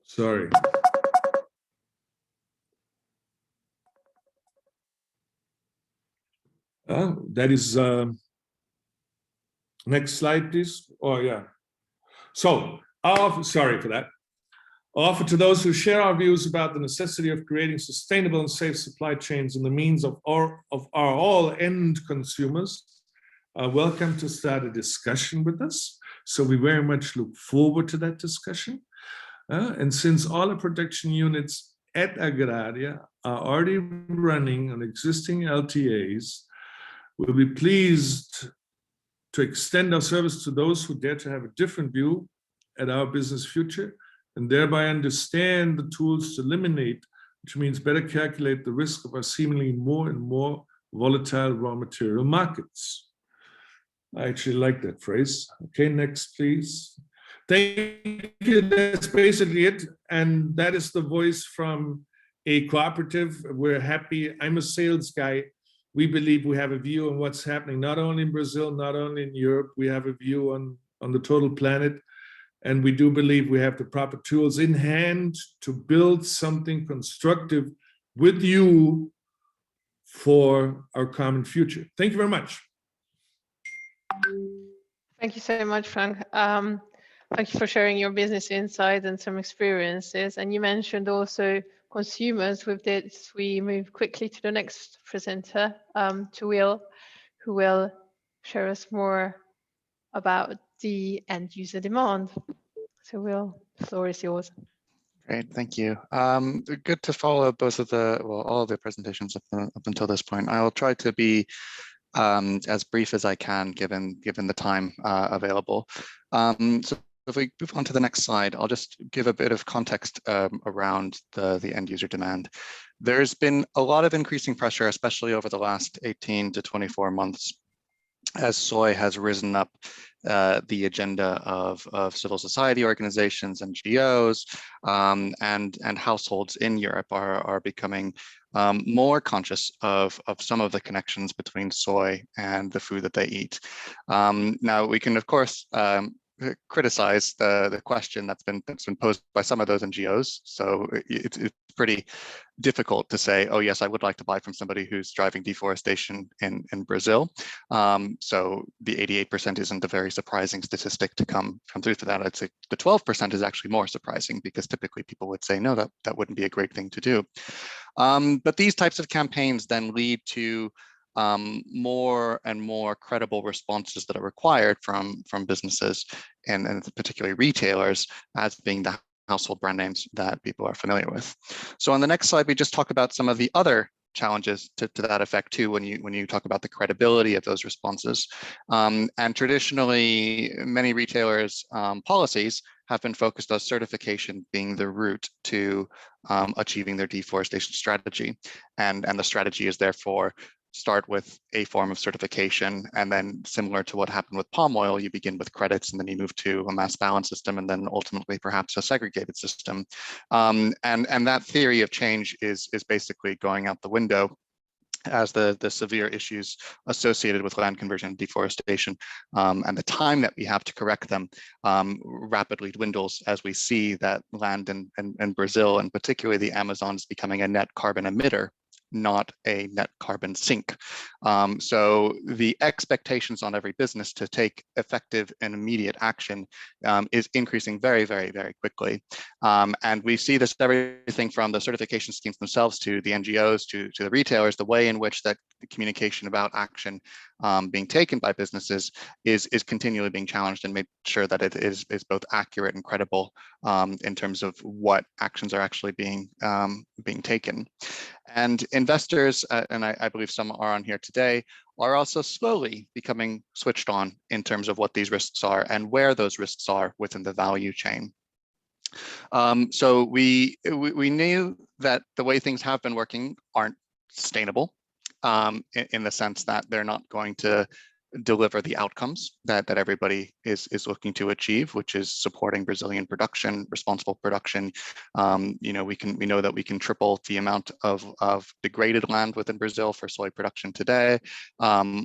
Sorry. That is, next slide, please. Oh, yeah. So sorry for that. Offer to those who share our views about the necessity of creating sustainable and safe supply chains and the means of our all end consumers are welcome to start a discussion with us. So we very much look forward to that discussion. And since all the production units at Agraria are already running on existing LTAs, we'll be pleased to extend our service to those who dare to have a different view at our business future, and thereby understand the tools to eliminate, which means better calculate the risk of our seemingly more and more volatile raw material markets. I actually like that phrase. Okay, next, please. Thank you. That's basically it. And that is the voice from a cooperative. We're happy. I'm a sales guy. We believe we have a view on what's happening, not only in Brazil, not only in Europe. We have a view on the total planet. And we do believe we have the proper tools in hand to build something constructive with you for our common future. Thank you very much.
Thank you so much, Frank. Thank you for sharing your business insights and some experiences. And you mentioned also consumers. With this, we move quickly to the next presenter, to Will, who will share us more about the end user demand. So Will, the floor is yours.
Great, thank you. Good to follow both of all of the presentations up until this point. I'll try to be as brief as I can, given the time available. So if we move on to the next slide, I'll just give a bit of context around the end user demand. There's been a lot of increasing pressure, especially over the last 18 to 24 months, as soy has risen up the agenda of civil society organizations, NGOs, and households in Europe are becoming more conscious of some of the connections between soy and the food that they eat. Now, we can, of course, criticize the question that's been posed by some of those NGOs. So it's pretty difficult to say, oh yes, I would like to buy from somebody who's driving deforestation in Brazil. So the 88% isn't a very surprising statistic to come through for that. I'd say the 12% is actually more surprising, because typically people would say, no, that wouldn't be a great thing to do. But these types of campaigns then lead to more and more credible responses that are required from businesses and particularly retailers, as being the household brand names that people are familiar with. So on the next slide, we just talk about some of the other challenges to that effect too, when you talk about the credibility of those responses. And traditionally, many retailers' policies have been focused on certification being the route to achieving their deforestation strategy. And the strategy is therefore start with a form of certification, and then similar to what happened with palm oil, you begin with credits, and then you move to a mass balance system, and then ultimately perhaps a segregated system. And that theory of change is basically going out the window, as the severe issues associated with land conversion and deforestation and the time that we have to correct them rapidly dwindles, as we see that land in Brazil, and particularly the Amazon, is becoming a net carbon emitter, not a net carbon sink. So the expectations on every business to take effective and immediate action is increasing very, very, very quickly. And we see this everything from the certification schemes themselves to the NGOs to the retailers. The way in which that communication about action being taken by businesses is continually being challenged, and made sure that it is both accurate and credible in terms of what actions are actually being taken. And investors, and I believe some are on here today, are also slowly becoming switched on in terms of what these risks are and where those risks are within the value chain. So we knew that the way things have been working aren't sustainable, in the sense that they're not going to deliver the outcomes that everybody is looking to achieve, which is supporting Brazilian production, responsible production. You know, we know that we can triple the amount of degraded land within Brazil for soy production today,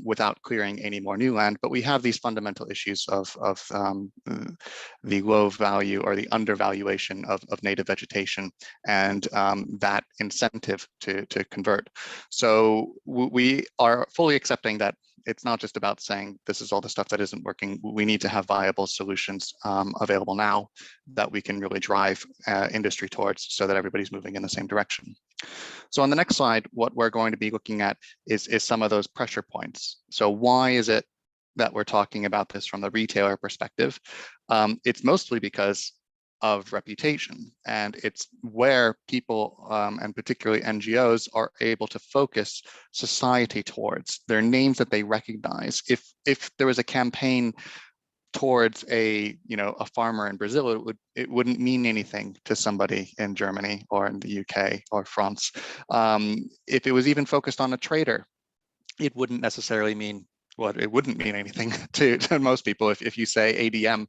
without clearing any more new land. But we have these fundamental issues of the low value or the undervaluation of native vegetation, and that incentive to convert. So we are fully accepting that it's not just about saying this is all the stuff that isn't working. We need to have viable solutions available now that we can really drive industry towards, so that everybody's moving in the same direction. So on the next slide, what we're going to be looking at is some of those pressure points. So why is it that we're talking about this from the retailer perspective? It's mostly because of reputation, and it's where people and particularly NGOs are able to focus society towards. They're names that they recognize. If there was a campaign towards a farmer in Brazil, it wouldn't mean anything to somebody in Germany or in the UK or France. If it was even focused on a trader, it wouldn't necessarily mean, well, it wouldn't mean anything to most people. If you say ADM,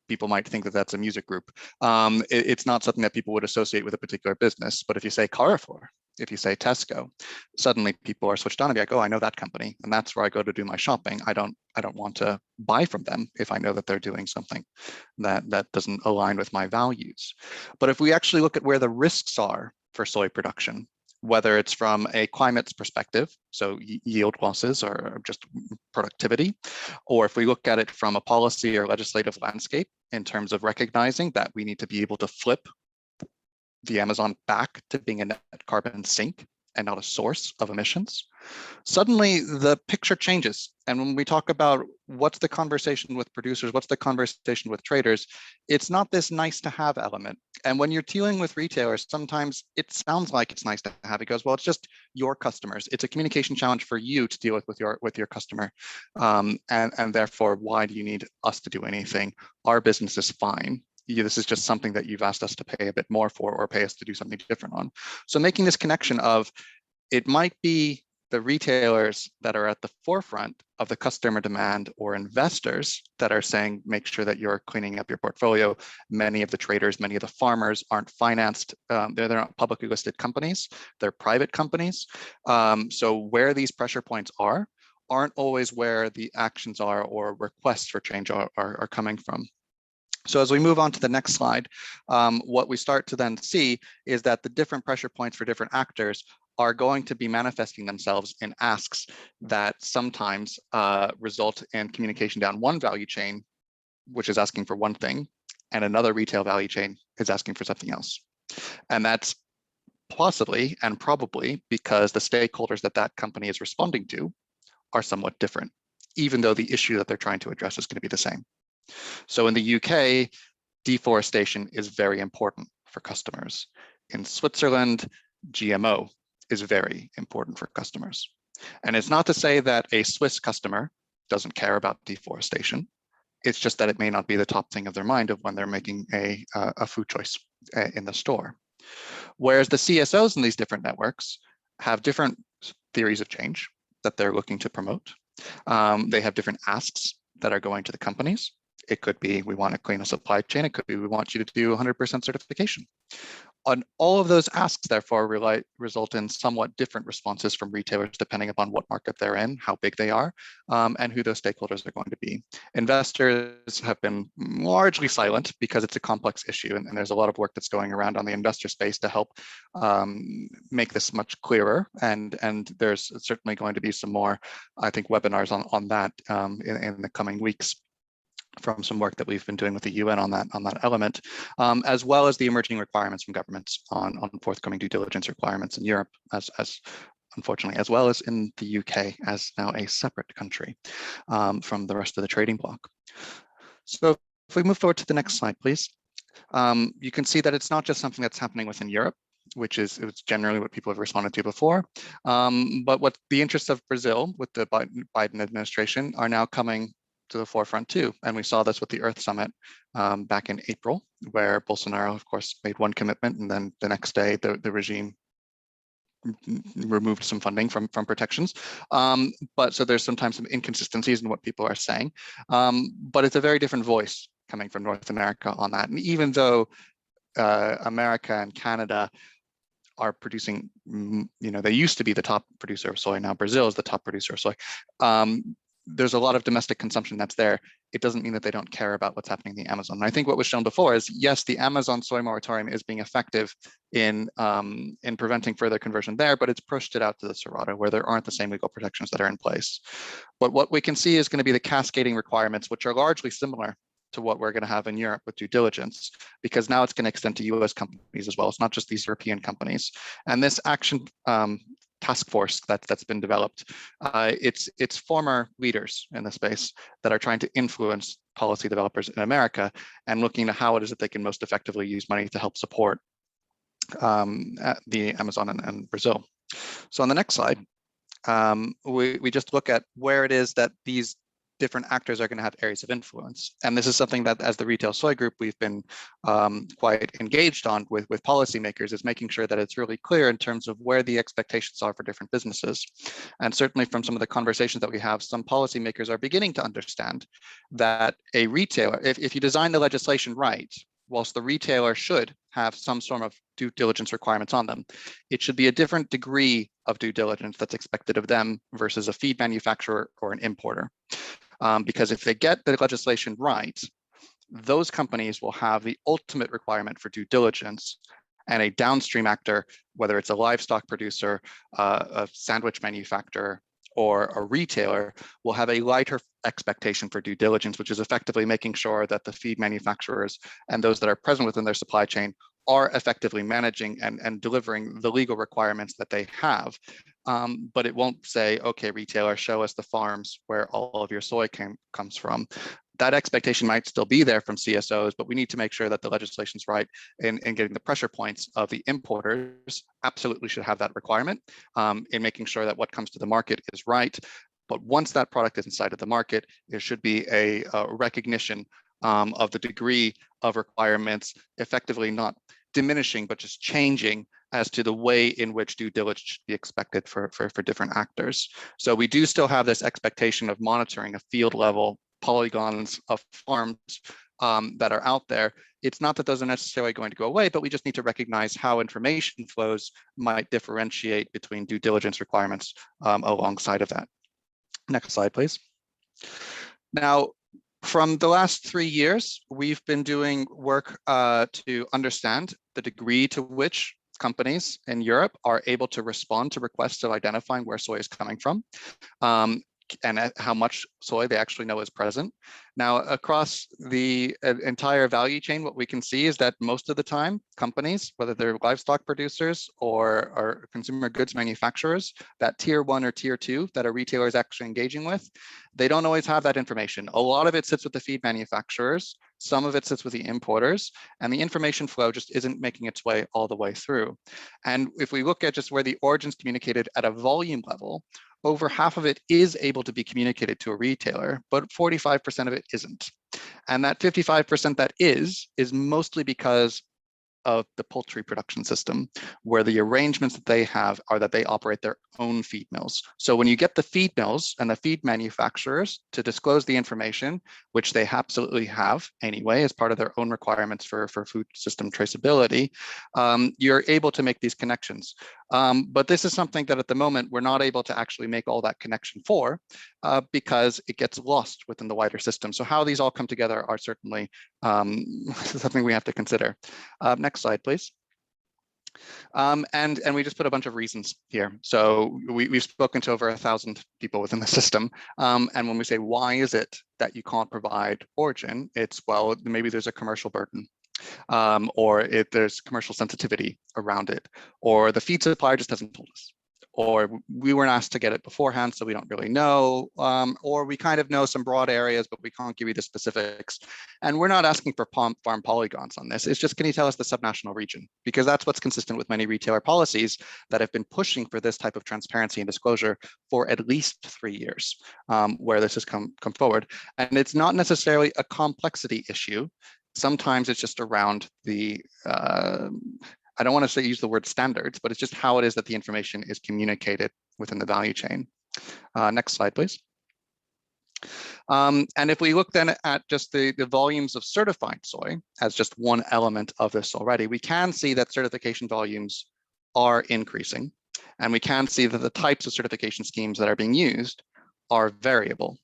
people might think that that's a music group. It's not something that people would associate with a particular business. But if you say Carrefour, if you say Tesco, suddenly people are switched on and be like, oh, I know that company, and that's where I go to do my shopping. I don't want to buy from them if I know that they're doing something that doesn't align with my values. But if we actually look at where the risks are for soy production, whether it's from a climate's perspective, so yield losses or just productivity, or if we look at it from a policy or legislative landscape in terms of recognizing that we need to be able to flip the Amazon back to being a net carbon sink and not a source of emissions, suddenly the picture changes. And when we talk about what's the conversation with producers, what's the conversation with traders, it's not this nice to have element. And when you're dealing with retailers, sometimes it sounds like it's nice to have. It goes, well, it's just your customers. It's a communication challenge for you to deal with your customer. And therefore, why do you need us to do anything? Our business is fine. This is just something that you've asked us to pay a bit more for, or pay us to do something different on. So making this connection of, it might be the retailers that are at the forefront of the customer demand, or investors that are saying, make sure that you're cleaning up your portfolio. Many of the traders, many of the farmers aren't financed. They're not publicly listed companies, they're private companies. So where these pressure points aren't always where the actions are or requests for change are coming from. So as we move on to the next slide, what we start to then see is that the different pressure points for different actors are going to be manifesting themselves in asks that sometimes result in communication down one value chain, which is asking for one thing, and another retail value chain is asking for something else. And that's possibly and probably because the stakeholders that company is responding to are somewhat different, even though the issue that they're trying to address is going to be the same. So in the UK, deforestation is very important for customers. In Switzerland, GMO is very important for customers. And it's not to say that a Swiss customer doesn't care about deforestation. It's just that it may not be the top thing of their mind of when they're making a food choice in the store. Whereas the CSOs in these different networks have different theories of change that they're looking to promote. They have different asks that are going to the companies. It could be, we want to clean a supply chain. It could be, we want you to do 100% certification. On all of those asks, therefore, result in somewhat different responses from retailers, depending upon what market they're in, how big they are, and who those stakeholders are going to be. Investors have been largely silent because it's a complex issue, and there's a lot of work that's going around on the investor space to help make this much clearer. And there's certainly going to be some more, I think, webinars on that in the coming weeks, from some work that we've been doing with the UN on that element, as well as the emerging requirements from governments on forthcoming due diligence requirements in Europe, as unfortunately, as well as in the UK as now a separate country from the rest of the trading bloc. So if we move forward to the next slide, please. You can see that it's not just something that's happening within Europe, which is generally what people have responded to before, but what the interests of Brazil with the Biden administration are now coming to the forefront too. And we saw this with the Earth Summit back in April, where Bolsonaro, of course, made one commitment, and then the next day the regime removed some funding from protections. But so there's sometimes some inconsistencies in what people are saying, but it's a very different voice coming from North America on that. And even though America and Canada are producing, they used to be the top producer of soy, now Brazil is the top producer of soy. there's a lot of domestic consumption that's there. It doesn't mean that they don't care about what's happening in the Amazon. And I think what was shown before is, yes, the Amazon soy moratorium is being effective in preventing further conversion there, but it's pushed it out to the Cerrado where there aren't the same legal protections that are in place. But what we can see is going to be the cascading requirements, which are largely similar to what we're going to have in Europe with due diligence, because now it's going to extend to US companies as well. It's not just these European companies. And this action task force that's been developed, it's former leaders in the space that are trying to influence policy developers in America and looking at how it is that they can most effectively use money to help support the Amazon and Brazil. So on the next slide, we just look at where it is that these different actors are going to have areas of influence. And this is something that as the Retail Soy Group, we've been quite engaged on with policymakers, is making sure that it's really clear in terms of where the expectations are for different businesses. And certainly from some of the conversations that we have, some policymakers are beginning to understand that a retailer, if you design the legislation right, whilst the retailer should have some sort of due diligence requirements on them, it should be a different degree of due diligence that's expected of them versus a feed manufacturer or an importer. Because if they get the legislation right, those companies will have the ultimate requirement for due diligence, and a downstream actor, whether it's a livestock producer, a sandwich manufacturer, or a retailer, will have a lighter expectation for due diligence, which is effectively making sure that the feed manufacturers and those that are present within their supply chain are effectively managing and delivering the legal requirements that they have. But it won't say, okay, retailer, show us the farms where all of your soy comes from. That expectation might still be there from CSOs, but we need to make sure that the legislation's right in getting the pressure points of the importers. Absolutely should have that requirement in making sure that what comes to the market is right. But once that product is inside of the market, there should be a recognition of the degree of requirements, effectively not diminishing, but just changing as to the way in which due diligence should be expected for different actors. So we do still have this expectation of monitoring a field level polygons of farms that are out there. It's not that those are necessarily going to go away, but we just need to recognize how information flows might differentiate between due diligence requirements alongside of that. Next slide, please. Now, from the last 3 years, we've been doing work to understand the degree to which companies in Europe are able to respond to requests of identifying where soy is coming from. And how much soy they actually know is present. Now, across the entire value chain, what we can see is that most of the time, companies, whether they're livestock producers or consumer goods manufacturers, that tier 1 or tier 2 that a retailer is actually engaging with, they don't always have that information. A lot of it sits with the feed manufacturers, some of it sits with the importers, and the information flow just isn't making its way all the way through. And if we look at just where the origin's communicated at a volume level, over half of it is able to be communicated to a retailer, but 45% of it isn't. And that 55% that is mostly because of the poultry production system, where the arrangements that they have are that they operate their own feed mills. So when you get the feed mills and the feed manufacturers to disclose the information, which they absolutely have anyway as part of their own requirements for food system traceability, you're able to make these connections. But this is something that at the moment we're not able to actually make all that connection for because it gets lost within the wider system. So how these all come together are certainly something we have to consider. Next slide, please. And we just put a bunch of reasons here. So we've spoken to over 1,000 people within the system. And when we say, why is it that you can't provide origin? It's, well, maybe there's a commercial burden. Or if there's commercial sensitivity around it, or the feed supplier just hasn't told us, or we weren't asked to get it beforehand, so we don't really know, or we kind of know some broad areas, but we can't give you the specifics. And we're not asking for farm polygons on this. It's just, can you tell us the subnational region? Because that's what's consistent with many retailer policies that have been pushing for this type of transparency and disclosure for at least 3 years, where this has come forward. And it's not necessarily a complexity issue. Sometimes it's just around the, I don't want to use the word standards, but it's just how it is that the information is communicated within the value chain. Next slide, please. And if we look then at just the volumes of certified soy as just one element of this already, we can see that certification volumes are increasing. And we can see that the types of certification schemes that are being used are variable.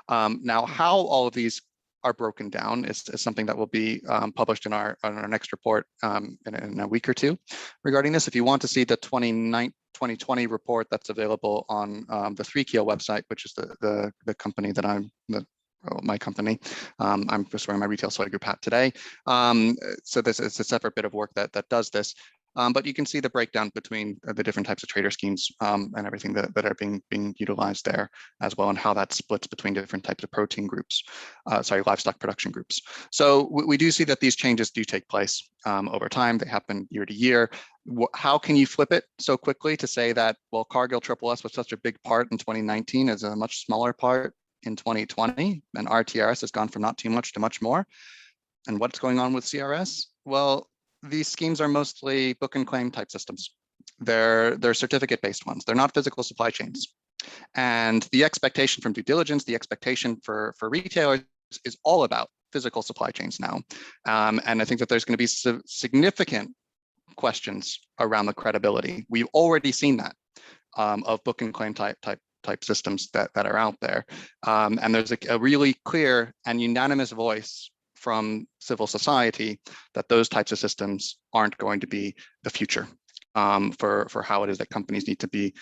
Now, how all of these are broken down is something that will be published in our next report in a week or two regarding this. If you want to see the 2020 report, that's available on the 3Keel website, which is the company that my company. I'm just wearing my retail soy group hat today. So this is a separate bit of work that does this. But you can see the breakdown between the different types of trader schemes and everything that are being utilized there as well, and how that splits between different types of protein groups, livestock production groups. So we do see that these changes do take place over time. They happen year to year. How can you flip it so quickly to say that, well, Cargill Triple S was such a big part in 2019 as a much smaller part in 2020, and RTRS has gone from not too much to much more? And what's going on with CRS? Well, these schemes are mostly book and claim type systems. They're certificate-based ones. They're not physical supply chains. And the expectation from due diligence, the expectation for retailers is all about physical supply chains now. And I think that there's going to be significant questions around the credibility. We've already seen that of book and claim type systems that are out there. And there's a really clear and unanimous voice from civil society that those types of systems aren't going to be the future for how it is that companies need to be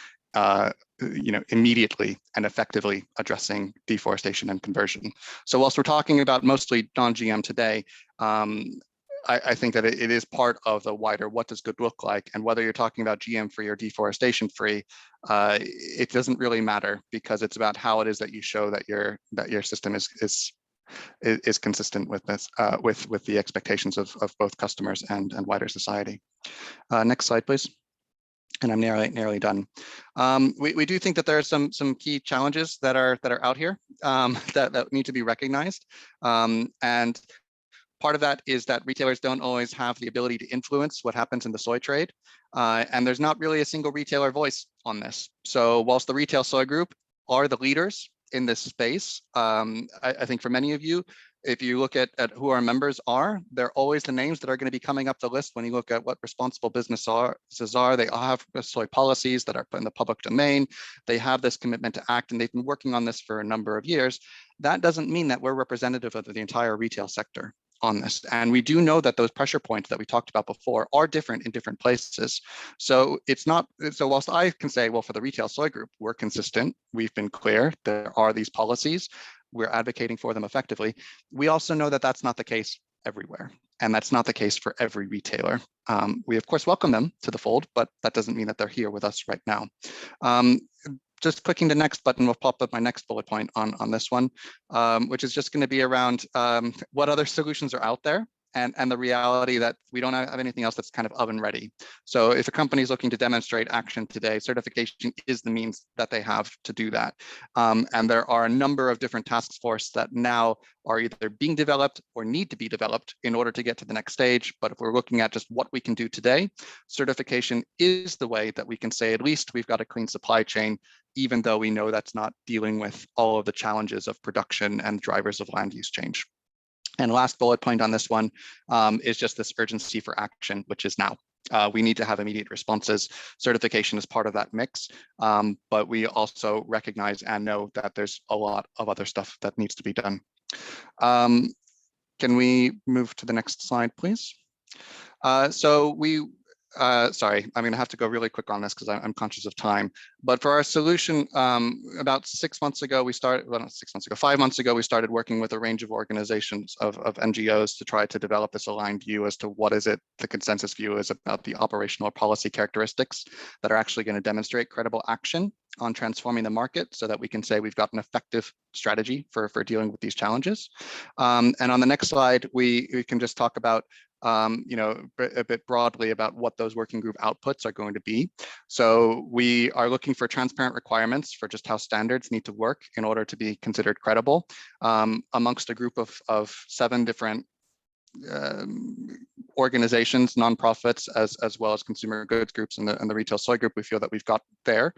immediately and effectively addressing deforestation and conversion. So whilst we're talking about mostly non-GM today, I think that it is part of the wider what does good look like, and whether you're talking about GM free or deforestation free, it doesn't really matter, because it's about how it is that you show that your system is consistent with this, with the expectations of both customers and wider society. Next slide, please. And I'm nearly done. We do think that there are some key challenges that are out here that need to be recognized, and part of that is that retailers don't always have the ability to influence what happens in the soy trade, and there's not really a single retailer voice on this. So whilst the retail soy group are the leaders in this space, I think for many of you, if you look at who our members are, they're always the names that are going to be coming up the list when you look at what responsible businesses are. They all have soy policies that are put in the public domain. They have this commitment to act, and they've been working on this for a number of years. That doesn't mean that we're representative of the entire retail sector on this. And we do know that those pressure points that we talked about before are different in different places. So it's not, so whilst I can say, well, for the retail soy group, we're consistent, we've been clear, there are these policies, we're advocating for them effectively, we also know that that's not the case everywhere. And that's not the case for every retailer. We of course welcome them to the fold, but that doesn't mean that they're here with us right now. Just clicking the next button will pop up my next bullet point on this one, which is just going to be around what other solutions are out there, and the reality that we don't have anything else that's kind of oven ready. So if a company is looking to demonstrate action today, certification is the means that they have to do that. And there are a number of different task forces that now are either being developed or need to be developed in order to get to the next stage. But if we're looking at just what we can do today, certification is the way that we can say at least we've got a clean supply chain, even though we know that's not dealing with all of the challenges of production and drivers of land use change. And last bullet point on this one is just this urgency for action, which is now. We need to have immediate responses. Certification is part of that mix, but we also recognize and know that there's a lot of other stuff that needs to be done. Can we move to the next slide, please? Sorry, I'm going to have to go really quick on this because I'm conscious of time. But for our solution, about 6 months ago, we started, well, not 6 months ago, 5 months ago, we started working with a range of organizations of NGOs to try to develop this aligned view as to what is it, the consensus view is about the operational policy characteristics that are actually going to demonstrate credible action on transforming the market so that we can say we've got an effective strategy for dealing with these challenges. And on the next slide, we can just talk about a bit broadly about what those working group outputs are going to be. So we are looking for transparent requirements for just how standards need to work in order to be considered credible amongst a group of 7 different organizations, nonprofits, as well as consumer goods groups and the retail soy group. We feel that we've got there.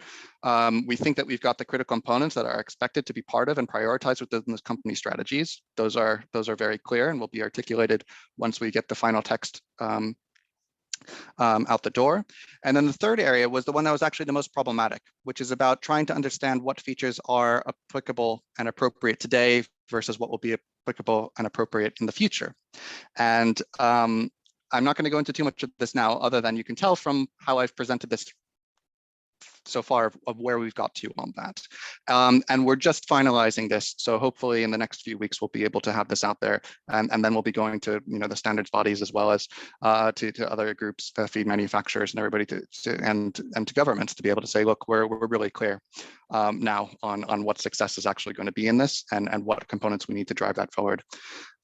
We think that we've got the critical components that are expected to be part of and prioritized within this company strategies. Those are very clear and will be articulated once we get the final text out the door. And then the third area was the one that was actually the most problematic, which is about trying to understand what features are applicable and appropriate today versus what will be applicable and appropriate in the future. And I'm not going to go into too much of this now, other than you can tell from how I've presented this so far of where we've got to on that. And we're just finalizing this. So hopefully in the next few weeks, we'll be able to have this out there. And then we'll be going to the standards bodies as well as to other groups, feed manufacturers and everybody and to governments to be able to say, look, we're really clear now on what success is actually going to be in this and what components we need to drive that forward.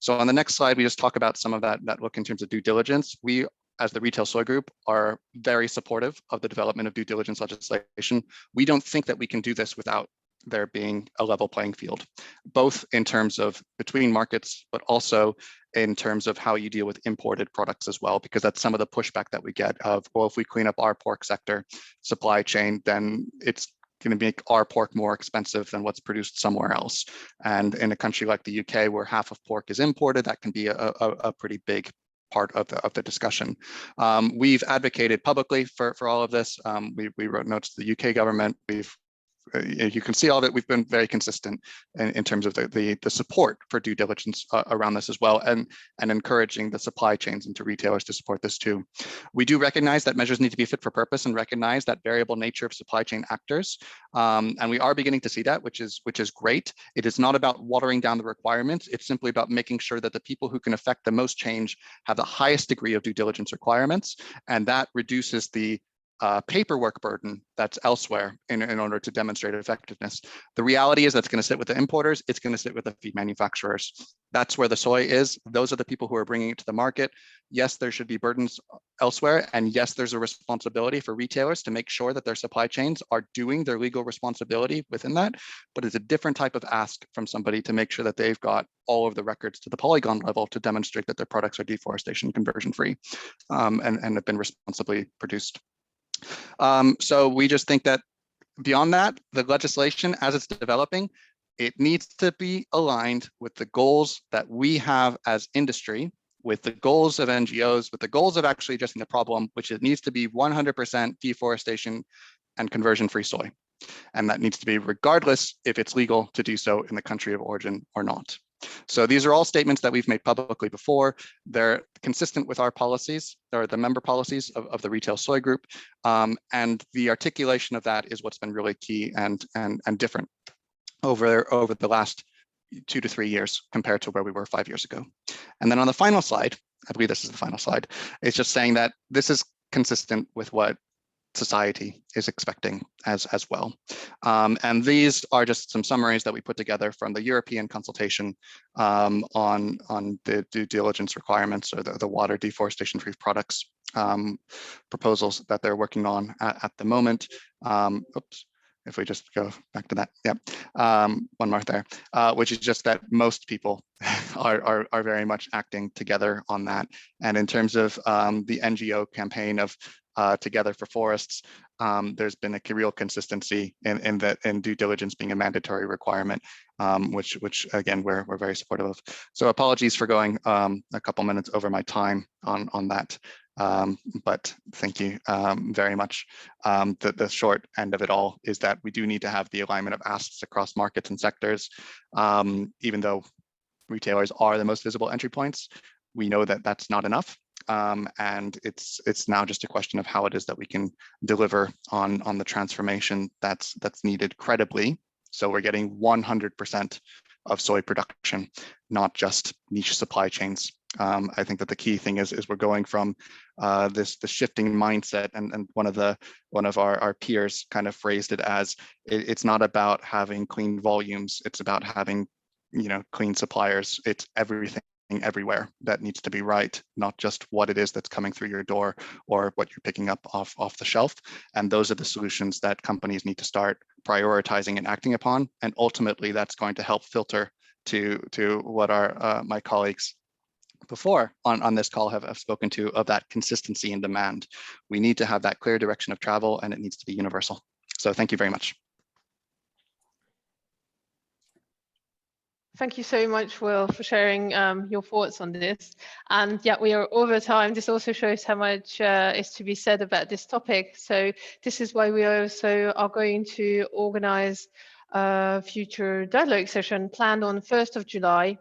So on the next slide, we just talk about some of that look in terms of due diligence. We, as the Retail Soy Group, are very supportive of the development of due diligence legislation. We don't think that we can do this without there being a level playing field, both in terms of between markets, but also in terms of how you deal with imported products as well, because that's some of the pushback that we get of, well, if we clean up our pork sector supply chain, then it's going to make our pork more expensive than what's produced somewhere else. And in a country like the UK, where half of pork is imported, that can be a pretty big part of the discussion. We've advocated publicly for all of this. We wrote notes to the UK government. You can see all that we've been very consistent in terms of the support for due diligence around this as well, and encouraging the supply chains and to retailers to support this too. We do recognize that measures need to be fit for purpose and recognize that variable nature of supply chain actors. And we are beginning to see that, which is great. It is not about watering down the requirements. It's simply about making sure that the people who can affect the most change have the highest degree of due diligence requirements, and that reduces the paperwork burden that's elsewhere in order to demonstrate effectiveness. The reality is that's going to sit with the importers. It's going to sit with the feed manufacturers. That's where the soy is. Those are the people who are bringing it to the market. Yes, there should be burdens elsewhere. And yes, there's a responsibility for retailers to make sure that their supply chains are doing their legal responsibility within that. But it's a different type of ask from somebody to make sure that they've got all of the records to the polygon level to demonstrate that their products are deforestation conversion free and have been responsibly produced. So we just think that beyond that, the legislation as it's developing, it needs to be aligned with the goals that we have as industry, with the goals of NGOs, with the goals of actually addressing the problem, which it needs to be 100% deforestation and conversion-free soy. And that needs to be regardless if it's legal to do so in the country of origin or not. So these are all statements that we've made publicly before. They're consistent with our policies, or the member policies of the Retail Soy Group. And the articulation of that is what's been really key and different over the last 2 to 3 years compared to where we were 5 years ago. And then on the final slide, I believe this is the final slide, it's just saying that this is consistent with what society is expecting as well. And these are just some summaries that we put together from the European consultation on the due diligence requirements, or the water deforestation-free products proposals that they're working on at the moment. Oops. If we just go back to that, yeah, one more there, which is just that most people are very much acting together on that. And in terms of the NGO campaign of Together for Forests, there's been a real consistency in due diligence being a mandatory requirement, which again we're very supportive of. So apologies for going a couple minutes over my time on that. But thank you very much. The short end of it all is that we do need to have the alignment of asks across markets and sectors. Even though retailers are the most visible entry points, we know that that's not enough. And it's now just a question of how it is that we can deliver on the transformation that's needed credibly. So we're getting 100% of soy production, not just niche supply chains. I think that the key thing is we're going from the shifting mindset, and one of our peers kind of phrased it as it's not about having clean volumes, it's about having clean suppliers. It's everything everywhere that needs to be right, not just what it is that's coming through your door or what you're picking up off the shelf. And those are the solutions that companies need to start prioritizing and acting upon. And ultimately, that's going to help filter to what my colleagues before on this call have spoken to, of that consistency in demand. We need to have that clear direction of travel, and it needs to be universal. So thank you very much.
Thank you so much, Will, for sharing your thoughts on this. And yeah, we are over time. This also shows how much is to be said about this topic. So this is why we also are going to organize a future dialogue session planned on 1st of July.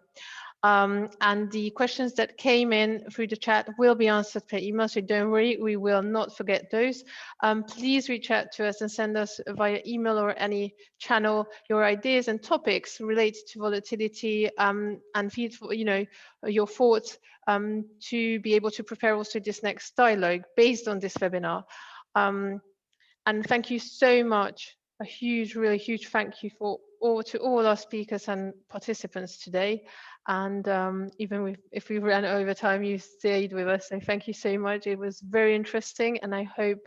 And the questions that came in through the chat will be answered per email, so don't worry, we will not forget those. Please reach out to us and send us via email or any channel your ideas and topics related to volatility, and feed, your thoughts to be able to prepare also this next dialogue based on this webinar. And thank you so much. A huge, really huge thank you to all our speakers and participants today. And even if we ran over time, you stayed with us. So thank you so much. It was very interesting, and I hope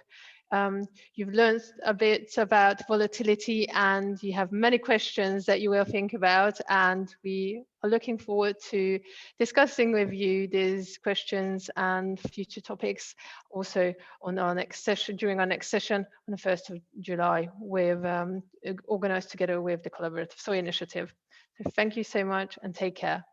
you've learned a bit about volatility and you have many questions that you will think about. And we are looking forward to discussing with you these questions and future topics also on our next session, during our next session on the 1st of July, with organized together with the Collaborative Soy Initiative. So thank you so much and take care.